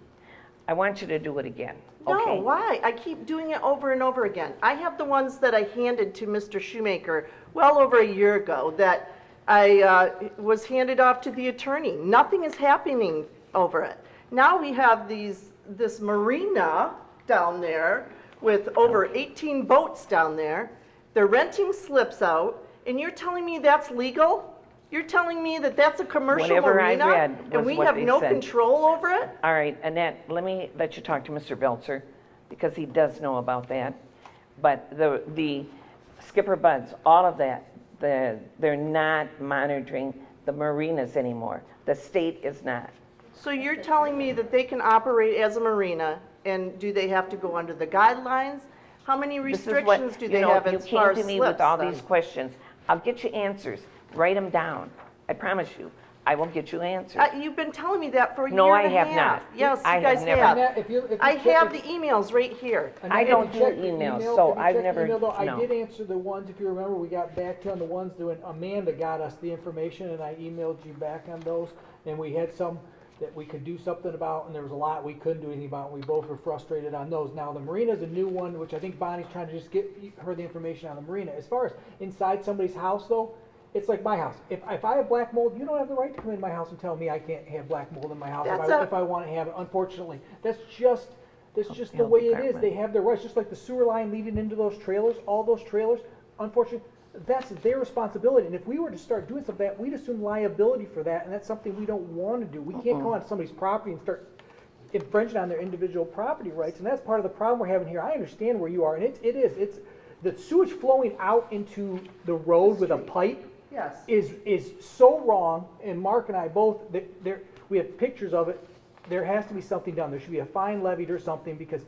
I want you to do it again, No, okay? why? I keep doing it over and over again. I have the ones that I handed to Mr. Shoemaker well over a year ago that I was handed off to the attorney. Nothing is happening over it. Now we have this marina down there with over 18 boats down there. They're renting slips out, and you're telling me that's legal? You're telling me that that's a commercial Whatever I marina? read And was we what have they no said. control over it? All right, Annette, let me let you talk to Mr. Belzer, because he does know about that. But the Skipper Buds, all of that, they're not monitoring the marinas anymore. The state is not. So you're telling me that they can operate as a marina, and do they have to go under the guidelines? How many This is restrictions what- do you they know, have as far as You came to me slips with all then? these questions. I'll get you answers. Write them down. I promise you, I will get you answers. You've been telling me that for a No, year I and a half. have not. Yes, I you have guys never. have. Annette, if you I check- have the emails right here. I don't do check the emails, email- so if you I've check the never, email, though, I no. did answer the ones, if you remember, we got back to on the ones when Amanda got us the information, and I emailed you back on those, and we had some that we could do something about, and there was a lot we couldn't do anything about, and we both were frustrated on those. Now, the marina's a new one, which I think Bonnie's trying to just get her the information on the marina. As far as inside somebody's house, though, it's like my house. If I have black mold, you don't have the right to come in my house and tell me I can't have black mold in my house if I want to have it. Unfortunately, that's just the way it is. They have their rights, just like the sewer line leading into those trailers, all those trailers. Unfortunately, that's their responsibility. And if we were to start doing something like that, we'd assume liability for that, and that's something we don't want to do. We can't come on somebody's property and start infringing on their individual property rights, and that's part of the problem we're having here. I understand where you are, and it's the sewage flowing out into the road with a pipe. Yes. Is so wrong, and Mark and I both, we have pictures of it. There has to be something done. There should be a fine levied or something, because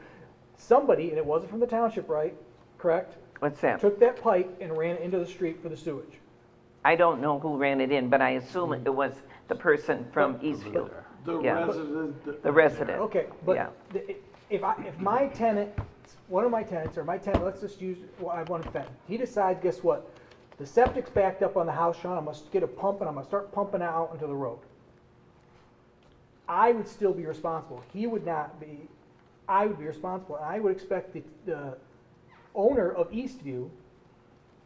somebody, and it wasn't from the township, right? Correct? What's that? Took that pipe and ran it into the street for the sewage. I don't know who ran it in, but I assume it was the person from Eastview. The Yeah. resident. The resident. Okay, Yeah. but if my tenant, one of my tenants, or my tenant, let's just use, well, I want to Fenton. He decides, guess what? The septic's backed up on the house, Sean, I must get a pump and I'm gonna start pumping out into the road. I would still be responsible. He would not be. I would be responsible, and I would expect the owner of Eastview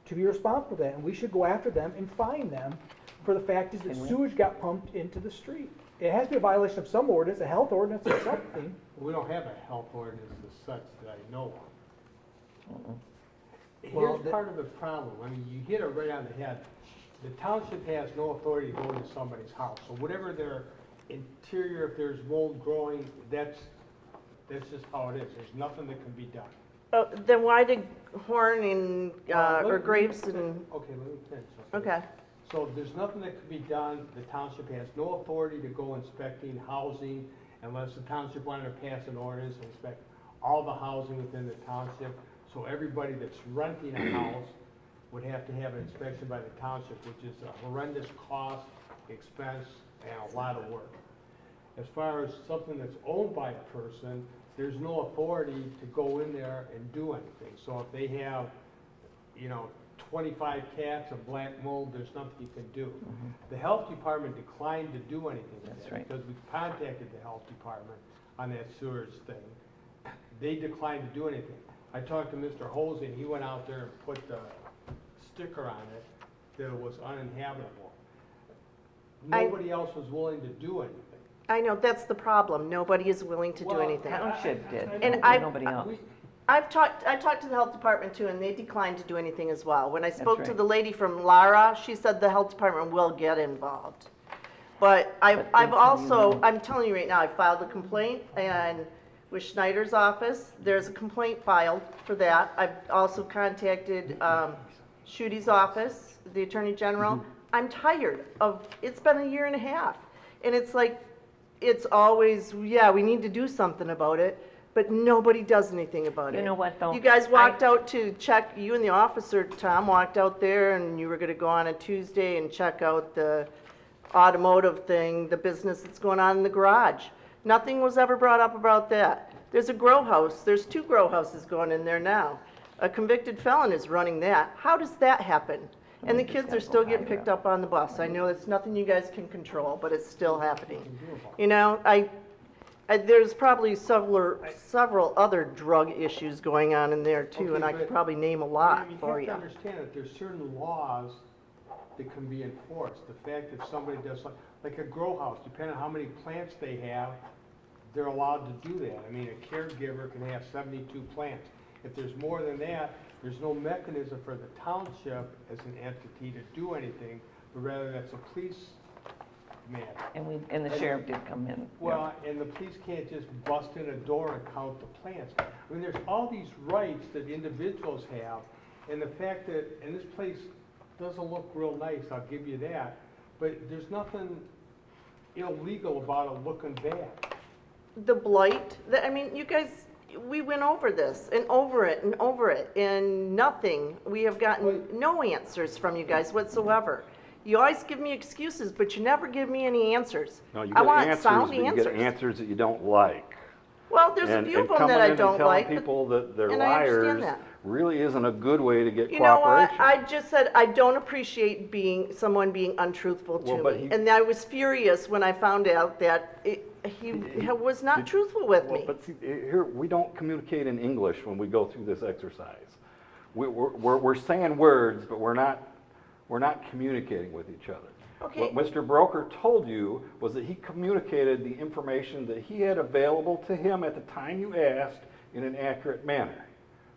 to be responsible for that, and we should go after them and fine them for the fact is that sewage got pumped into the street. It has to be a violation of some ordinance, a health ordinance or something. We don't have a health ordinance as such that I know of. Well, Here's part of the problem. I mean, you hit it right on the head. The township has no authority to go into somebody's house. So whatever their interior, if there's mold growing, that's just how it is. There's nothing that can be done. Oh, then why did Horn and, Let or me Graves finish. and, Okay, let me finish. okay. So there's nothing that can be done. The township has no authority to go inspecting housing unless the township wanted to pass an ordinance and inspect all the housing within the township. So everybody that's renting a house would have to have an inspection by the township, which is a horrendous cost, expense, and a lot of work. As far as something that's owned by a person, there's no authority to go in there and do anything. So if they have, 25 cats of black mold, there's nothing you can do. The health department declined to do anything with That's that right. because we contacted the health department on that sewage thing. They declined to do anything. I talked to Mr. Holsey, and he went out there and put the sticker on it that it was uninhabitable. Nobody else was willing to do anything. I know, that's the problem. Nobody is willing to do Well, anything. Township did, And nobody else. I talked to the health department too, and they declined to do anything as well. When I spoke to right. the lady from Lara, she said the health department will get involved. But I've also, I'm telling you right now, I filed a complaint and with Schneider's office, there's a complaint filed for that. I've also contacted Schuette's office, the Attorney General. I'm tired of, it's been a year and a half. And it's like, it's always, yeah, we need to do something about it, but nobody does anything about it. You know what, though? You guys walked out to check, you and the officer, Tom, walked out there and you were gonna go on a Tuesday and check out the automotive thing, the business that's going on in the garage. Nothing was ever brought up about that. There's a grow house, there's 2 grow houses going in there now. A convicted felon is running that. How does that happen? And the kids are still getting picked up on the bus. I know it's nothing you guys can control, but it's still happening. There's probably several other drug issues going on in there too, and I could probably name a lot for you. You have to understand that there's certain laws that can be enforced. The fact that somebody does, like a grow house, depending on how many plants they have, they're allowed to do that. I mean, a caregiver can have 72 plants. If there's more than that, there's no mechanism for the township as an entity to do anything, but rather that's a police matter. And the sheriff did come in. Well, and the police can't just bust in a door and count the plants. I mean, there's all these rights that individuals have, and the fact that, and this place doesn't look real nice, I'll give you that, but there's nothing illegal about it looking bad. The blight, I mean, you guys, we went over this and over it and over it, and nothing. We have gotten no answers from you guys whatsoever. You always give me excuses, but you never give me any answers. No, you I get want answers, sound but you answers. get answers that you don't like. Well, there's a few of them that I don't like. And coming in and telling people that they're and I understand liars that. really isn't a good way to get You know what? cooperation. I just said I don't appreciate someone being untruthful to Well, but me. he- And I was furious when I found out that he was not truthful with me. But see, here, we don't communicate in English when we go through this exercise. We're saying words, but we're we're not communicating with each other. Okay. What Mr. Broker told you was that he communicated the information that he had available to him at the time you asked in an accurate manner.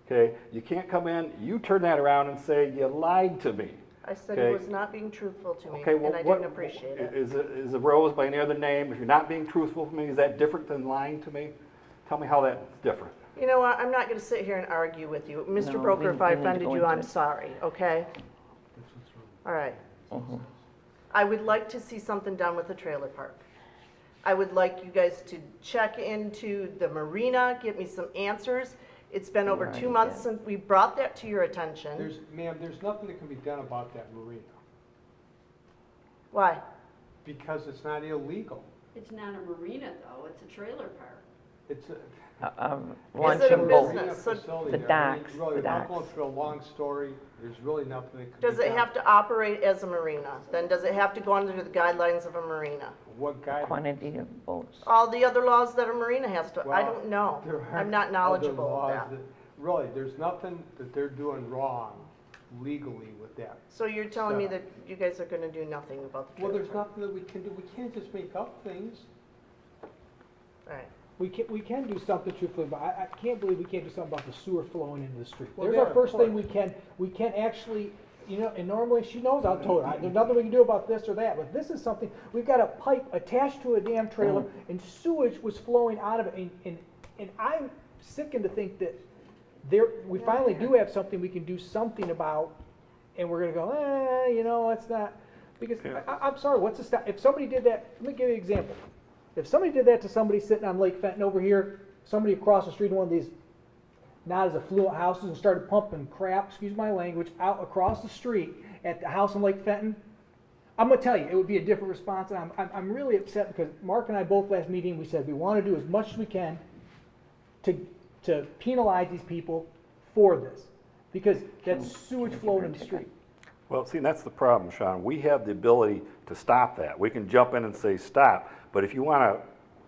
Okay? You can't come in, you turn that around and say, you lied to me. I said Okay. he was not being truthful to me, Okay, well, and I what, didn't appreciate it. is a rose by any other name? If you're not being truthful to me, is that different than lying to me? Tell me how that's different. You know what, I'm not gonna sit here and argue with you. Mr. No, Broker, if I we need to offended go you, into I'm it. sorry, okay? All right. I would like to see something done with the trailer park. I would like you guys to check into the marina, get me some answers. It's been over 2 months since we brought that to your attention. Ma'am, there's nothing that can be done about that marina, Why? because it's not illegal. It's not a marina, though, it's a trailer park. It's a. Launch Is it a and boat. business? So facility The there. I mean, docks, really, the without docks. going through a long story, there's really nothing that can be Does done. it have to operate as a marina? Then does it have to go under the guidelines of a marina? What guidelines? Quantity of boats. All the other laws that a marina has to, I Well, don't know. there are I'm not other knowledgeable of laws that. Really, there's nothing that they're doing wrong legally with that. So you're telling me So- that you guys are gonna do nothing about the Well, trailer there's park? nothing that we can do. We can't just make up things. All right. We can do something truthfully, but I can't believe we can't do something about the sewer flowing into the street. Well, There's there, our of first thing course. we can actually, you know, and normally she knows I'll tell her, there's nothing we can do about this or that, but this is something, we've got a pipe attached to a damn trailer and sewage was flowing out of it, and I'm sickened to think that we finally do have something we can do something about, and we're gonna go, you know, it's not, because, I'm sorry, what's the stop, if somebody did that, let me give you an example. If somebody did that to somebody sitting on Lake Fenton over here, somebody across the street in one of these not as affluent houses and started pumping crap, excuse my language, out across the street at the house in Lake Fenton, I'm gonna tell you, it would be a different response, and I'm really upset because Mark and I both last meeting, we said we wanna do as much as we can to penalize these people for this, because that's sewage flowing in the street. Well, see, that's the problem, Sean. We have the ability to stop that. We can jump in and say stop, but if you want to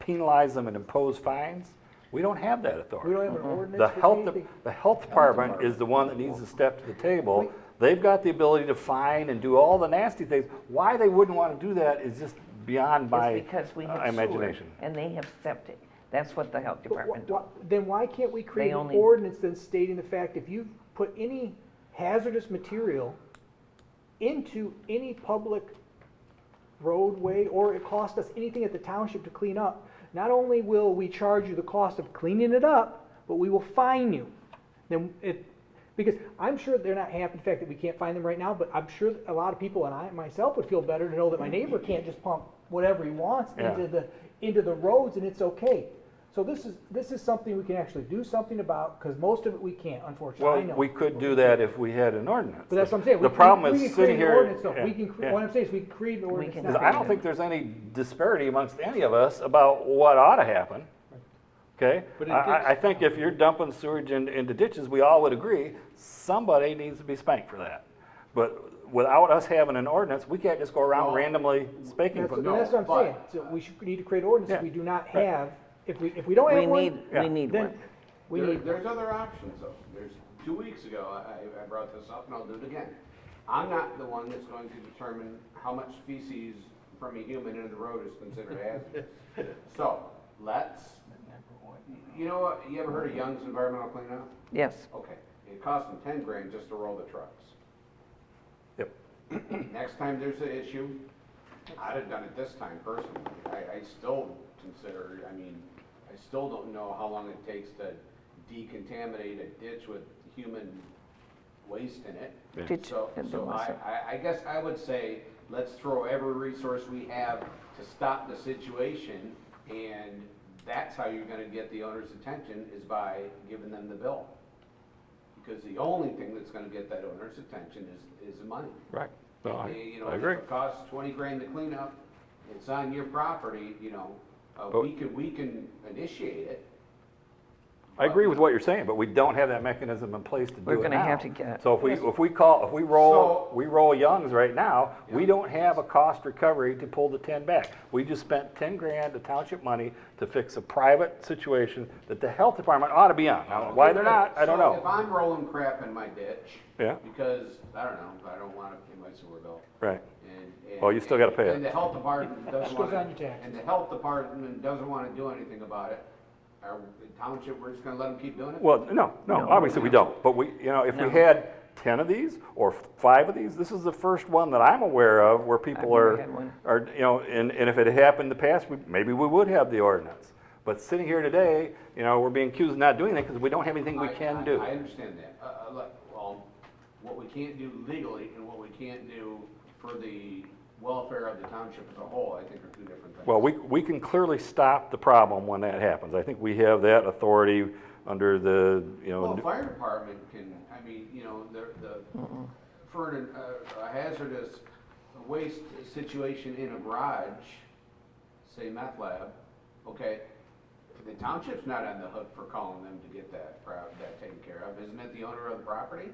penalize them and impose fines, we don't have that authority. We don't have an ordinance The for health, anything. the health department is the one that needs to step to the table. They've got the ability to fine and do all the nasty things. Why they wouldn't want to do that is just beyond my It's because we have sewer imagination. and they have septic. That's what the health But department does. then why can't we create an only- ordinance then stating the fact if you put any hazardous material into any public roadway, or it costs us anything at the township to clean up, not only will we charge you the cost of cleaning it up, but we will fine you. Then because I'm sure they're not happy with the fact that we can't find them right now, but I'm sure that a lot of people, and I myself would feel better to know that my neighbor can't just pump whatever he wants into the roads and it's okay. So this is something we can actually do something about, because most of it we can't, unfortunately, I know. Well, we could do that if we had an ordinance. But that's what I'm saying. The problem we is can create sitting an here. ordinance, though. yeah, We can, yeah. what I'm saying is we can create an ordinance. can now. Because I don't think there's any disparity amongst any of us about what ought to happen. Okay? But it I think if you're dumping sewage into ditches, we all would agree, somebody needs to be spanked for that. But without us having an ordinance, we can't just go around randomly spanking. That's people. what I'm saying. So we should need to create ordinance. We do not have, if we don't have one. We need then one. we need. There's other options though. There's 2 weeks ago, I brought this up and I'll do it again. I'm not the one that's going to determine how much feces from a human into the road is considered hazardous. So, you know what, you ever heard of Young's Environmental Cleanup? Yes. Okay, it cost them 10 grand just to roll the trucks. Yep. Next time there's an issue, I'd have done it this time personally. I still consider, I still don't know how long it takes to decontaminate a ditch with human waste in it. Ditch So and the muscle. I guess I would say, let's throw every resource we have to stop the situation, and that's how you're gonna get the owner's attention, is by giving them the bill. Because the only thing that's gonna get that owner's attention is the money. Right. No, I If agree. it costs 20 grand to clean up, it's on your property, But- we can initiate it, I agree with what you're saying, but we don't have that mechanism in place to do it now. We're gonna have to get- So if we roll Young's right now, we don't have a cost recovery to pull the 10 back. We just spent 10 grand of township money to fix a private situation that the health department ought to be on. Now, why they're not, I don't So if know. I'm rolling crap in my ditch, Yeah. because, I don't know, I don't wanna pay my sewer bill. Right. And- Well, you still gotta pay And the it. health department doesn't This goes wanna, on your taxes. and the health department doesn't wanna do anything about it. Are the township, we're just gonna let them keep doing it? Well, no, obviously we don't. But we, if we had 10 of these or 5 of these, this is the first one that I'm aware of where people I've never had one. and if it had happened in the past, maybe we would have the ordinance. But sitting here today, we're being accused of not doing that because we don't have anything we can do. I understand that. Well, what we can't do legally and what we can't do for the welfare of the township as a whole, I think are two different things. Well, we can clearly stop the problem when that happens. I think we have that authority under the, Well, the fire department can, for a hazardous waste situation in a garage, say meth lab, okay, the township's not on the hook for calling them to get that taken care of. Isn't it the owner of the property?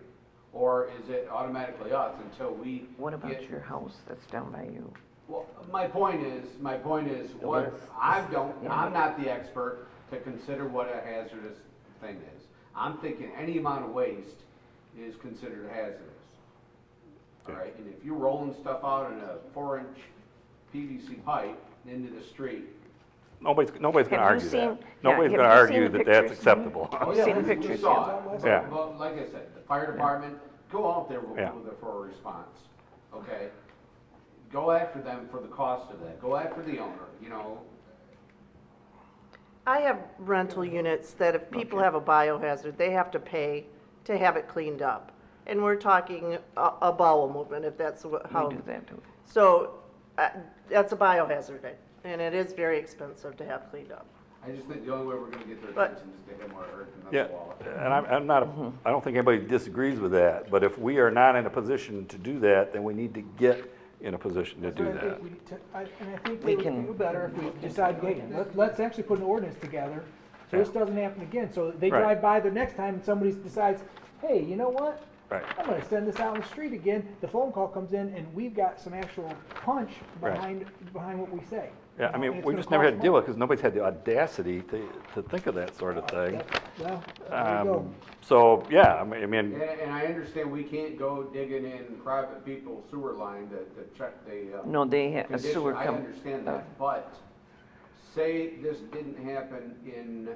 Or is it automatically us until we What about get- your house that's down by you? Well, my point is, what, I'm not the expert to consider what a hazardous thing is. I'm thinking any amount of waste is considered hazardous. All right, and if you're rolling stuff out in a 4-inch PVC pipe into the street. Nobody's going to Have you argue seen- that. yeah, Nobody's have going to you argue seen the that that's pictures? acceptable. Oh, Seen yeah, the we pictures, saw it. Yeah. But like I said, the fire department, go out there Yeah. for a response, okay? Go after them for the cost of that. Go after the owner, I have rental units that if people have a biohazard, they have to pay to have it cleaned up. And we're talking a bowel movement, if that's how. We do that too. So, that's a biohazard, and it is very expensive to have cleaned up. I just think the only way we're gonna get their But- attention is to hit more earth and Yeah, that's all. and I'm not, I don't think anybody disagrees with that, but if we are not in a position to do that, then we need to get in a position to do So I think that. we need to- and I think We we can- would do better if we decide, hey, let's actually put an ordinance together, so this doesn't happen again. So they Right. drive by the next time and somebody decides, hey, you know what? Right. I'm gonna send this out in the street again. The phone call comes in and we've got some actual punch Right. behind what we say. Yeah, I And mean, it's we gonna just never had to cost deal with money. it because nobody's had the audacity to think of that sort of thing. Well, there you go. So, yeah, I mean, And I understand we can't go digging in private people's sewer line to check the. No, they have a condition. sewer I com- understand that, but say this didn't happen in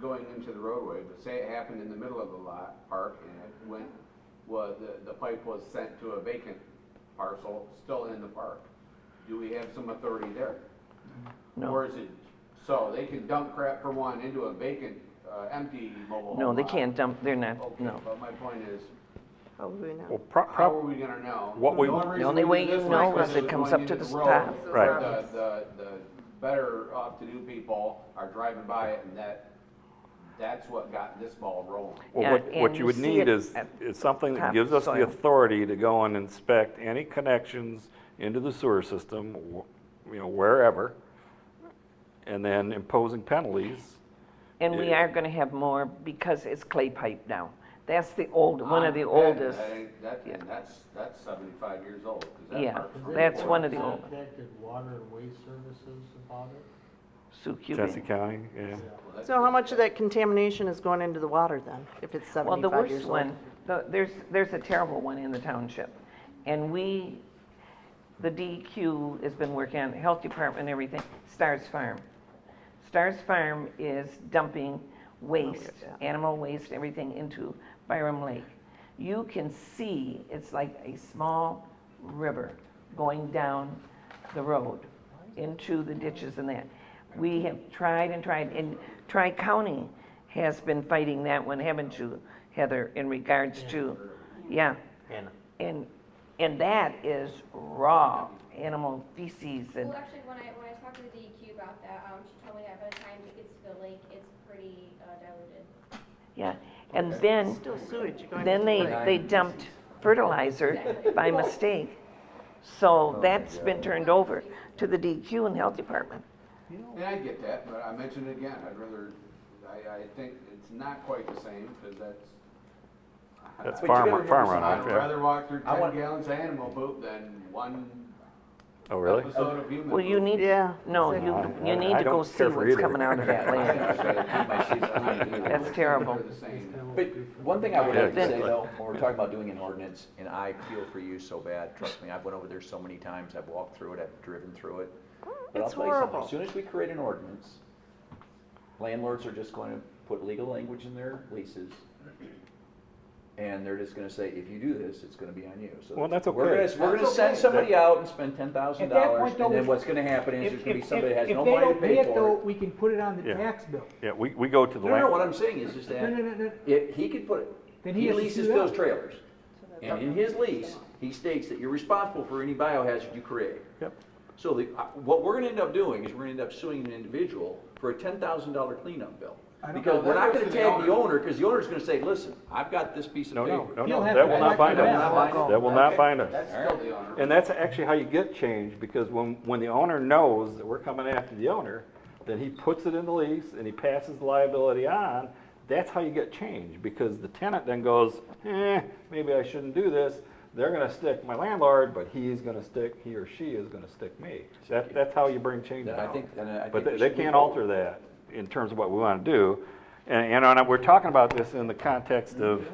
going into the roadway, but say it happened in the middle of the park and it the pipe was sent to a vacant parcel still in the park. Do we have some authority there? No. Or is it, so they can dump crap from one into a vacant, empty mobile home No, they lot? can't dump, they're not, Okay, no. but my point is, How would we know? well, how are we gonna know? What we- The only way you know is it comes up to the top. Right. The better off-to-do people are driving by it, and that's what got this ball rolling. Well, Yeah, what and you you would see need it is at something that top gives us the soil. authority to go and inspect any connections into the sewer system, wherever, and then imposing penalties. And we are gonna have more because it's clay pipe now. That's the old, one of the oldest. That's 75 years old. 'cause that Yeah, park's from that's before. one of the old. Contacted Water and Waste Services about it? Sue Genesee Cuban. County, yeah. So how much of that contamination is going into the water then, if it's Well, the 75 years worst old? one, there's a terrible one in the township. And the DEQ has been working on, health department and everything, Stars Farm. Stars Farm is dumping waste, animal waste, everything into Byram Lake. You can see, it's like a small river going down the road into the ditches and that. We have tried and tried, and Tri-County has been fighting that one, haven't you, Heather, in regards to, yeah. And that is raw animal feces and, Well, actually, when I talked to the DEQ about that, she told me that by the time it gets to the lake, it's pretty diluted. yeah. And then, Still sewage going then into the lake. they dumped fertilizer by mistake. So that's been turned over to the DEQ and Health Department. And I get that, but I mentioned it again, I think it's not quite the same, because That's But you farm gotta runoff, I'd yeah. rather walk through I 10 want- gallons of animal poop than one Oh, really? episode of human Well, you poop. need, Yeah. no, I you need to go don't see care for what's either. coming out of that land. That's terrible. They're the same. But one thing I would Yeah, like to say exactly. though, when we're talking about doing an ordinance, and I feel for you so bad, trust me, I've went over there so many times, I've walked through it, I've driven through it. But I'll It's tell you something, horrible. as soon as we create an ordinance, landlords are just going to put legal language in their leases, and they're just gonna say, if you do this, it's gonna be on you. So Well, that's We're okay. gonna send somebody out and spend $10,000, At that point, though, and then what's gonna happen is there's gonna be somebody that has no money to If they don't pay pay it though, for it. we can put it on the Yeah. tax bill. Yeah, we go to the No, land. what I'm saying is just No, that, no, no, no. if he could put, Then he he has to leases sue those them. trailers. And in his lease, he states that you're responsible for any biohazard you create. Yep. So what we're gonna end up doing is we're gonna end up suing an individual for a $10,000 cleanup bill. Because we're not gonna tag the owner, because the owner's gonna say, listen, I've got this piece of No, paper. no, He'll no, have that to will go not back bind to us. them. That will not bind us. That's still the owner. And that's actually how you get change, because when the owner knows that we're coming after the owner, then he puts it in the lease and he passes the liability on. That's how you get change, because the tenant then goes, maybe I shouldn't do this. They're gonna stick my landlord, but he or she is gonna stick me. That's how you bring change Then about. I think But we they should move can't forward. alter that in terms of what we wanna do. And we're talking about this in the context of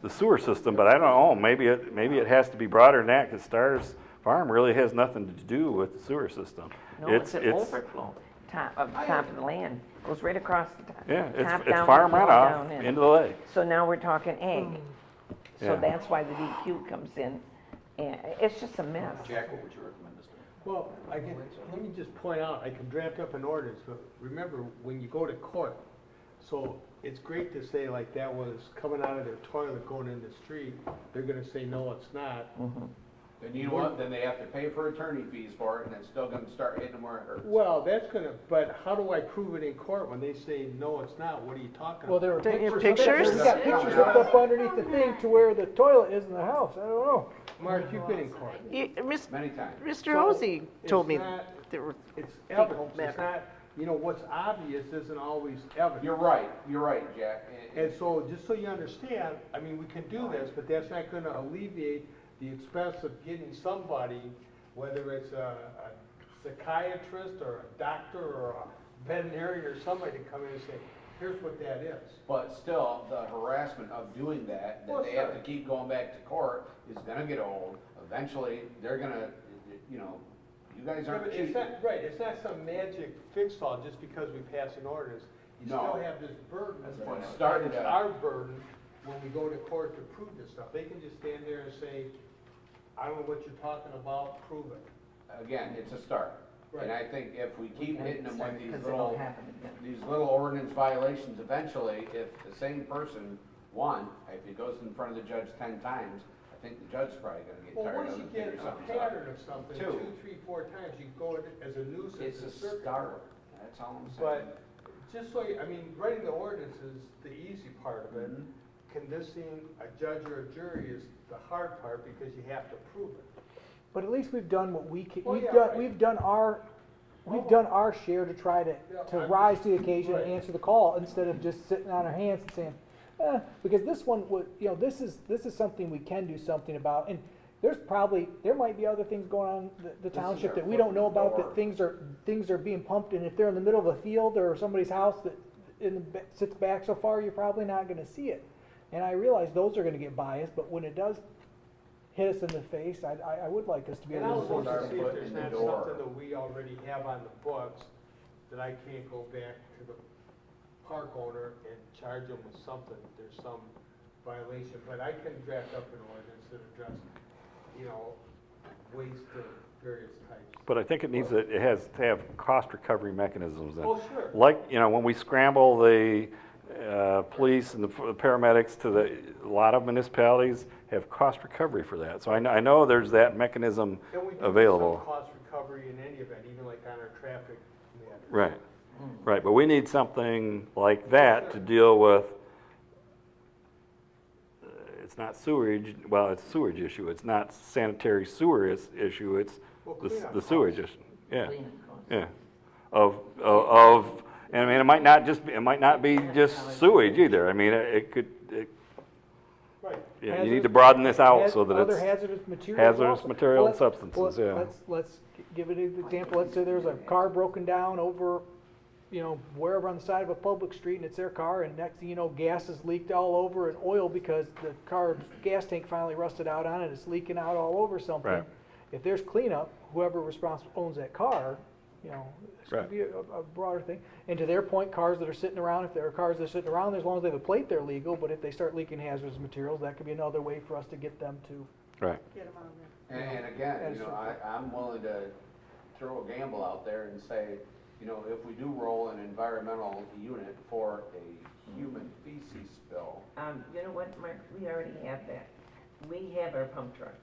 the sewer system, but I don't know, maybe it has to be broader than that, because Stars Farm really has nothing to do with the sewer system. No, it's an overflow, top of the land, goes right across the top. Yeah, top it's down, farm flow runoff down in. into the lake. So now we're talking ag. So Yeah. that's why the DQ comes in, and it's just a mess. Jack, what would you recommend us to do? Well, let me just point out, I can draft up an ordinance, but remember, when you go to court, so it's great to say like that was coming out of their toilet going in the street, they're gonna say, no, it's not. Then you know what, then they have to pay for attorney fees for it, and it's still gonna start hitting them where it hurts. Well, that's gonna, but how do I prove it in court when they say, no, it's not, what are you talking Well, about? there are Take your pictures. pictures. We got pictures hooked up underneath the thing to where the toilet is in the house. I don't know. Mark, you've been in court. Many times. Mr. Hosey told me It's not- there were It's people evidence, it's back. not, what's obvious isn't always evidence. You're right, Jack. And so, just so you understand, I mean, we can do this, but that's not gonna alleviate the expense of getting somebody, whether it's a psychiatrist or a doctor or a veterinarian or somebody to come in and say, here's what that is. But still, the harassment of doing that Well, they have sure. to keep going back to court is gonna get old. Eventually, they're gonna, you guys Yeah, aren't but cheap. it's not, right, it's not some magic fix-all just because we pass an ordinance. You No. still have this burden. That's the point. And Starting it's to- our burden when we go to court to prove this stuff. They can just stand there and say, I don't know what you're talking about, prove it. Again, it's a start. Right. And I think if we keep hitting them with Because it'll happen again. these little ordinance violations, eventually, if the same person, if it goes in front of the judge 10 times, I think the judge's probably gonna get Well, tired once of you it and get figure a something out. pattern of something, Two. 2, 3, 4 times, you go it as a nuisance. It's a in circuit start, court. that's all I'm saying. But, just so you, I mean, writing the ordinance is the easy part of it. Mhm. Convincing a judge or a jury is the hard part because you have to prove it. But at least we've done what we can, Well, we've yeah, done, right. we've done our share to try to Yeah, rise to the occasion and right. answer the call instead of just sitting on our hands and saying, because this one was, this is something we can do something about. And there might be other things going on in the This is township our that we foot don't in know the about, door. that things are being pumped, and if they're in the middle of a field or somebody's house that sits back so far, you're probably not gonna see it. And I realize those are gonna get biased, but when it does hit us in the face, I would like us to be And able I'll to. look our to see if foot there's in the not door. something that we already have on the books that I can't go back to the park owner and charge them with something, if there's some violation. But I can draft up an ordinance that addresses, waste of various types. But I think it has to have cost recovery mechanisms. And Oh, sure. like, when we scramble the police and the paramedics a lot of municipalities have cost recovery for that. So I know there's that mechanism And we do available. some cost recovery in any event, even like on our traffic matters. Right, right, but we need something like that to deal with, it's not sewage, well, it's a sewage issue, it's not sanitary sewer issue, it's Well, the cleanup sewage costs. issue, yeah, Cleanup costs. yeah. Of And I mean, it might not be just sewage either. I mean, it could, Right. yeah, you need to broaden this out so that Other it's hazardous materials hazardous also. material and Well, substances, well, yeah. Let's give it an example. Let's say there's a car broken down over, wherever on the side of a public street, and it's their car, and next thing you know, gas is leaked all over and oil because the car's gas tank finally rusted out on it. It's leaking out all over something. Right. If there's cleanup, whoever owns that car, this Right. could be a broader thing. And to their point, cars that are sitting around, if there are cars that are sitting around, as long as they have a plate, they're legal. But if they start leaking hazardous materials, that could be another way for us to get them to Right. get them on there. And again, I'm willing to throw a gamble out there and say, if we do roll an environmental unit for a human feces spill. You know what, Mark, we already have that. We have our pump truck.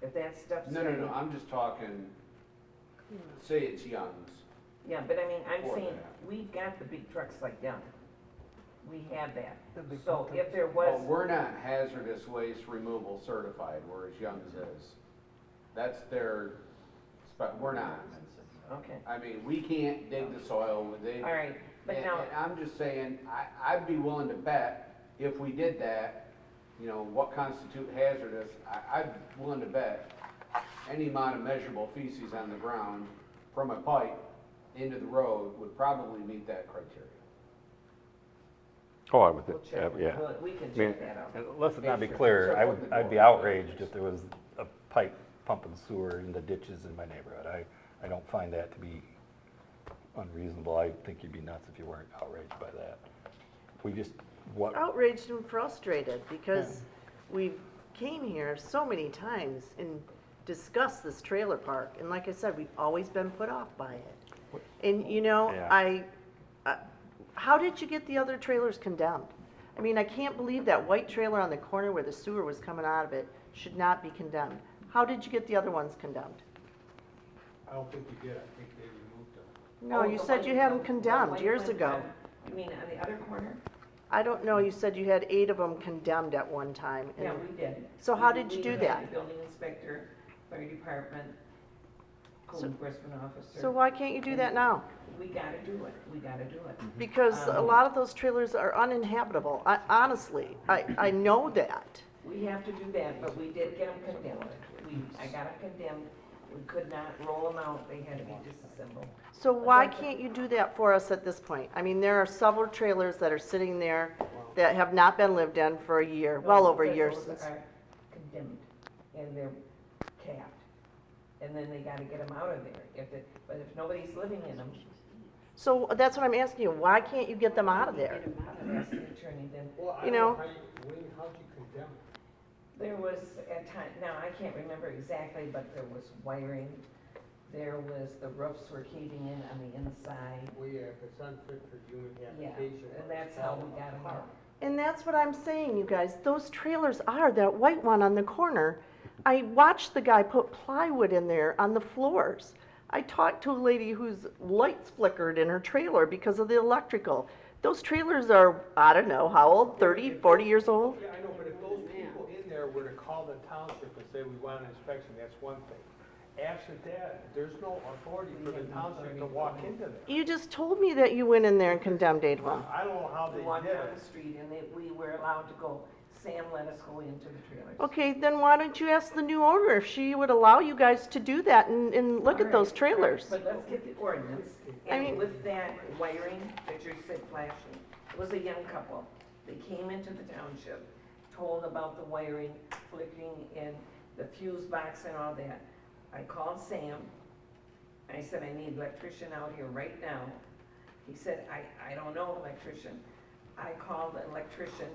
If that stuff's. No, I'm just talking, say it's Young's. Yeah, but I mean, I'm For saying, that. we've got the big trucks like Young. We have that. The big So pump if there But was. we're not hazardous waste removal certified, whereas Young's is. That's their, we're not. Okay, I mean, we can't dig the soil, all right, but and now, I'm just saying, I'd be willing to bet, if we did that, what constitute hazardous, I'd willing to bet any amount of measurable feces on the ground from a pipe into the road would probably meet that criteria. Oh, I would, we'll check, yeah. we can I mean, check that out. and let's not be Sure. clear, Sure. I'd be outraged if there was a pipe pumping sewer in the ditches in my neighborhood. I don't find that to be unreasonable. I think you'd be nuts if you weren't outraged by that. Outraged and frustrated because we came here so many times and discussed this trailer park. And like I said, we've always been put off by it. And Yeah. how did you get the other trailers condemned? I mean, I can't believe that white trailer on the corner where the sewer was coming out of it should not be condemned. How did you get the other ones condemned? I don't think we did, I think they removed them. No, Oh, you the said one- you had them the condemned white years one, ago. You mean on the other corner? I don't know, you said you had 8 of them condemned at one time. Yeah, and- we did. So how did you We do had that? the Building inspector, fire department, code enforcement officer. So why can't you do that now? We gotta do it, we gotta do it. Because a lot of those trailers are uninhabitable. Honestly, I know that. We have to do that, but we did get them condemned. I got them condemned. We could not roll them out. They had to be disassembled. So why can't you do that for us at this point? I mean, there are several trailers that are sitting there that have not been lived in for a year, well over a year Because since. those are condemned and they're capped. And then they gotta get them out of there. But if nobody's living in them, So that's what I'm asking you. Why can't you get them out of there? that's the attorney then. Well, I You don't know- how how'd you condemn it? There was a time, now I can't remember exactly, but there was wiring. There was, the roofs were caving in on the inside. Well, yeah, if it's unfit for human Yeah, habitation. and that's how we got them out. And that's what I'm saying, you guys. Those trailers are, that white one on the corner. I watched the guy put plywood in there on the floors. I talked to a lady whose lights flickered in her trailer because of the electrical. Those trailers are, I don't know, how old, 30, 40 years old? Yeah, I know, but if those people in there were to call the township and say we want an inspection, that's one thing. Absent that, there's no authority for the township to walk into there. You just told me that you went in there and condemned 8 of them. I don't know how We they walked did down it. the street and we were allowed to go. Sam let us go into the trailers. Okay, then why don't you ask the new owner if she would allow you guys to do that and look at those trailers? But let's get the ordinance. I And mean- with that wiring that you said flashing, it was a young couple. They came into the township, told about the wiring, flickering in the fuse box and all that. I called Sam. I said, I need electrician out here right now. He said, I don't know, electrician. I called the electrician,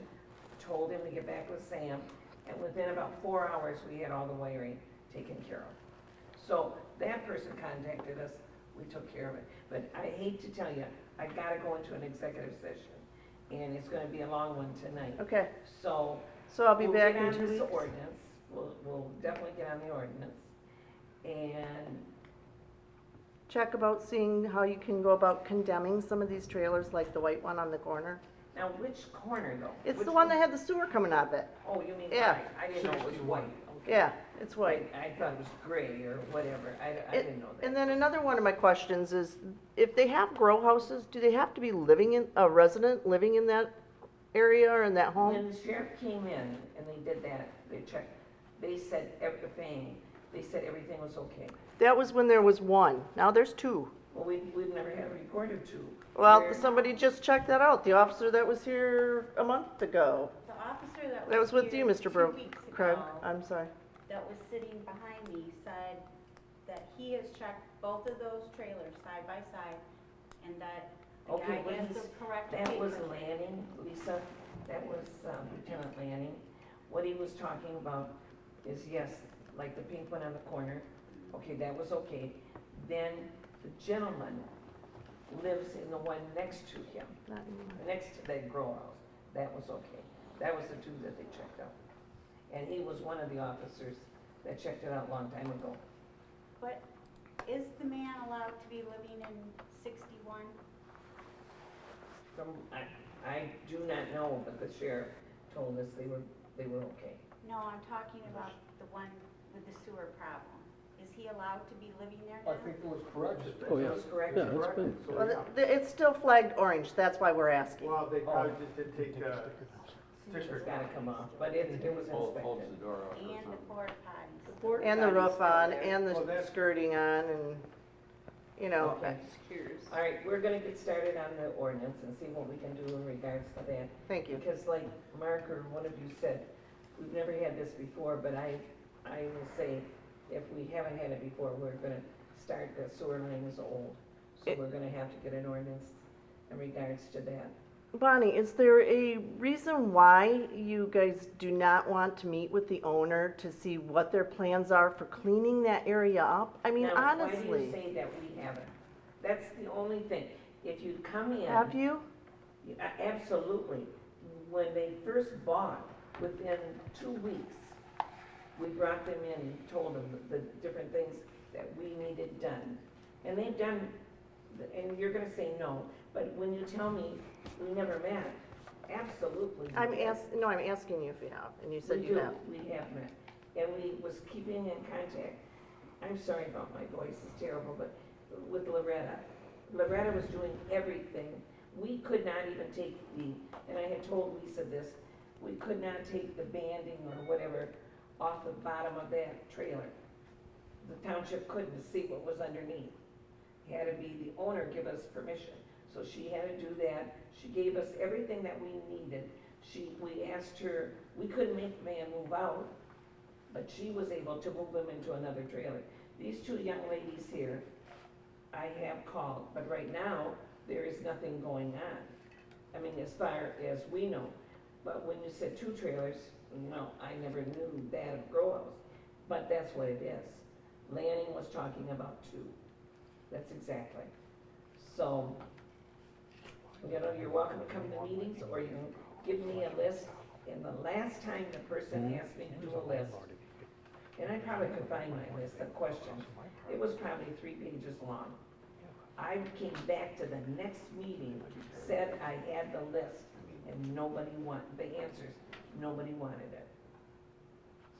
told him to get back with Sam, and within about 4 hours, we had all the wiring taken care of. So that person contacted us, we took care of it. But I hate to tell you, I gotta go into an executive session, and it's gonna be a long one tonight. Okay, So. so I'll be we'll back get in on 2 this weeks. ordinance. We'll definitely get on the ordinance. And Check about seeing how you can go about condemning some of these trailers, like the white one on the corner. now, which corner though? It's Which the one that had the sewer coming out of it. Oh, you mean Yeah. white? I didn't know it was white. Yeah, it's white. I thought it was gray or whatever. I didn't know that. And then another one of my questions is, if they have grow houses, do they have to be a resident living in that area or in that home? When the sheriff came in and they did that, they checked, they said everything was okay. That was when there was one. Now there's two. Well, we've never had a report of two. Well, Where- somebody just checked that out. The officer that was here a month ago. The officer That was with you, here Mr. 2 weeks Craig. ago I'm sorry. that was sitting behind me said that he has checked both of those trailers side by side and that the Okay, guy but has he's- the correct that was paperwork. Lanning, Lisa, that was Lieutenant Lanning. What he was talking about is, yes, like the pink one on the corner, okay, that was okay. Then the gentleman lives in the one next to him, next to that grow house, that was okay. That was the two that they checked out. And he was one of the officers that checked it out a long time ago. But is the man allowed to be living in 61? I do not know, but the sheriff told us they were okay. No, I'm talking about the one with the sewer problem. Is he allowed to be living there now? I think it was corrected. Oh, yeah. That was correct. Yeah, it's been, Well, it's still flagged orange. That's why we're asking. Well, they probably just didn't take the It's sticker. gotta come off, but it was inspected. And the porta potties. And the roof on, and Well, the that's- skirting on, and, you know. Okay. All right, we're gonna get started on the ordinance and see what we can do in regards to that. Thank you. Because like Mark or one of you said, we've never had this before, but I will say, if we haven't had it before, we're gonna start, the sewer line is old. So we're gonna have to get an ordinance in regards to that. Bonnie, is there a reason why you guys do not want to meet with the owner to see what their plans are for cleaning that area up? I mean, Now, honestly. why do you say that we haven't? That's the only thing. If you come in. Have you? Absolutely. When they first bought, within 2 weeks, we brought them in and told them the different things that we needed done. And they've done, and you're gonna say no, but when you tell me we never met, absolutely. we I'm did. asking you if you have, and you said We you do. have. We have met. And we was keeping in contact. I'm sorry about my voice, it's terrible, but with Loretta. Loretta was doing everything. We could not even take and I had told Lisa this, we could not take the banding or whatever off the bottom of that trailer. The township couldn't see what was underneath. Had to be the owner give us permission. So she had to do that. She gave us everything that we needed. We asked her, we couldn't make the man move out, but she was able to move him into another trailer. These two young ladies here, I have called, but right now, there is nothing going on. I mean, as far as we know. But when you said 2 trailers, no, I never knew that of grow house. But that's what it is. Lanning was talking about 2. That's exactly. So, you know, you're welcome to come to meetings, or you can give me a list. And the last time the person asked me to do a list, and I probably could find my list of questions, it was probably 3 pages long. I came back to the next meeting, said I had the list, and nobody wanted, the answers, nobody wanted it.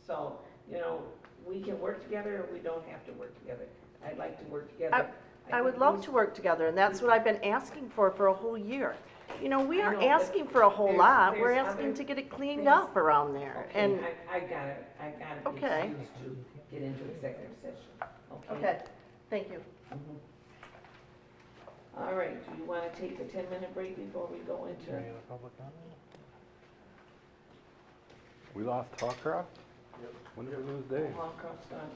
So, you know, we can work together, or we don't have to work together. I'd like to work together. I would love to work together, and that's what I've been asking for a whole year. You know, we I aren't know, but asking for a whole there's- lot, we're there's asking other to get it cleaned things. up around there, Okay, and, I got it, be Okay. excused to get into executive session, okay? okay, thank you. Mhm. All right, do you want to take a 10-minute break before we go into? We lost Hawcroft? When did we lose Dave? Hawcroft's gone.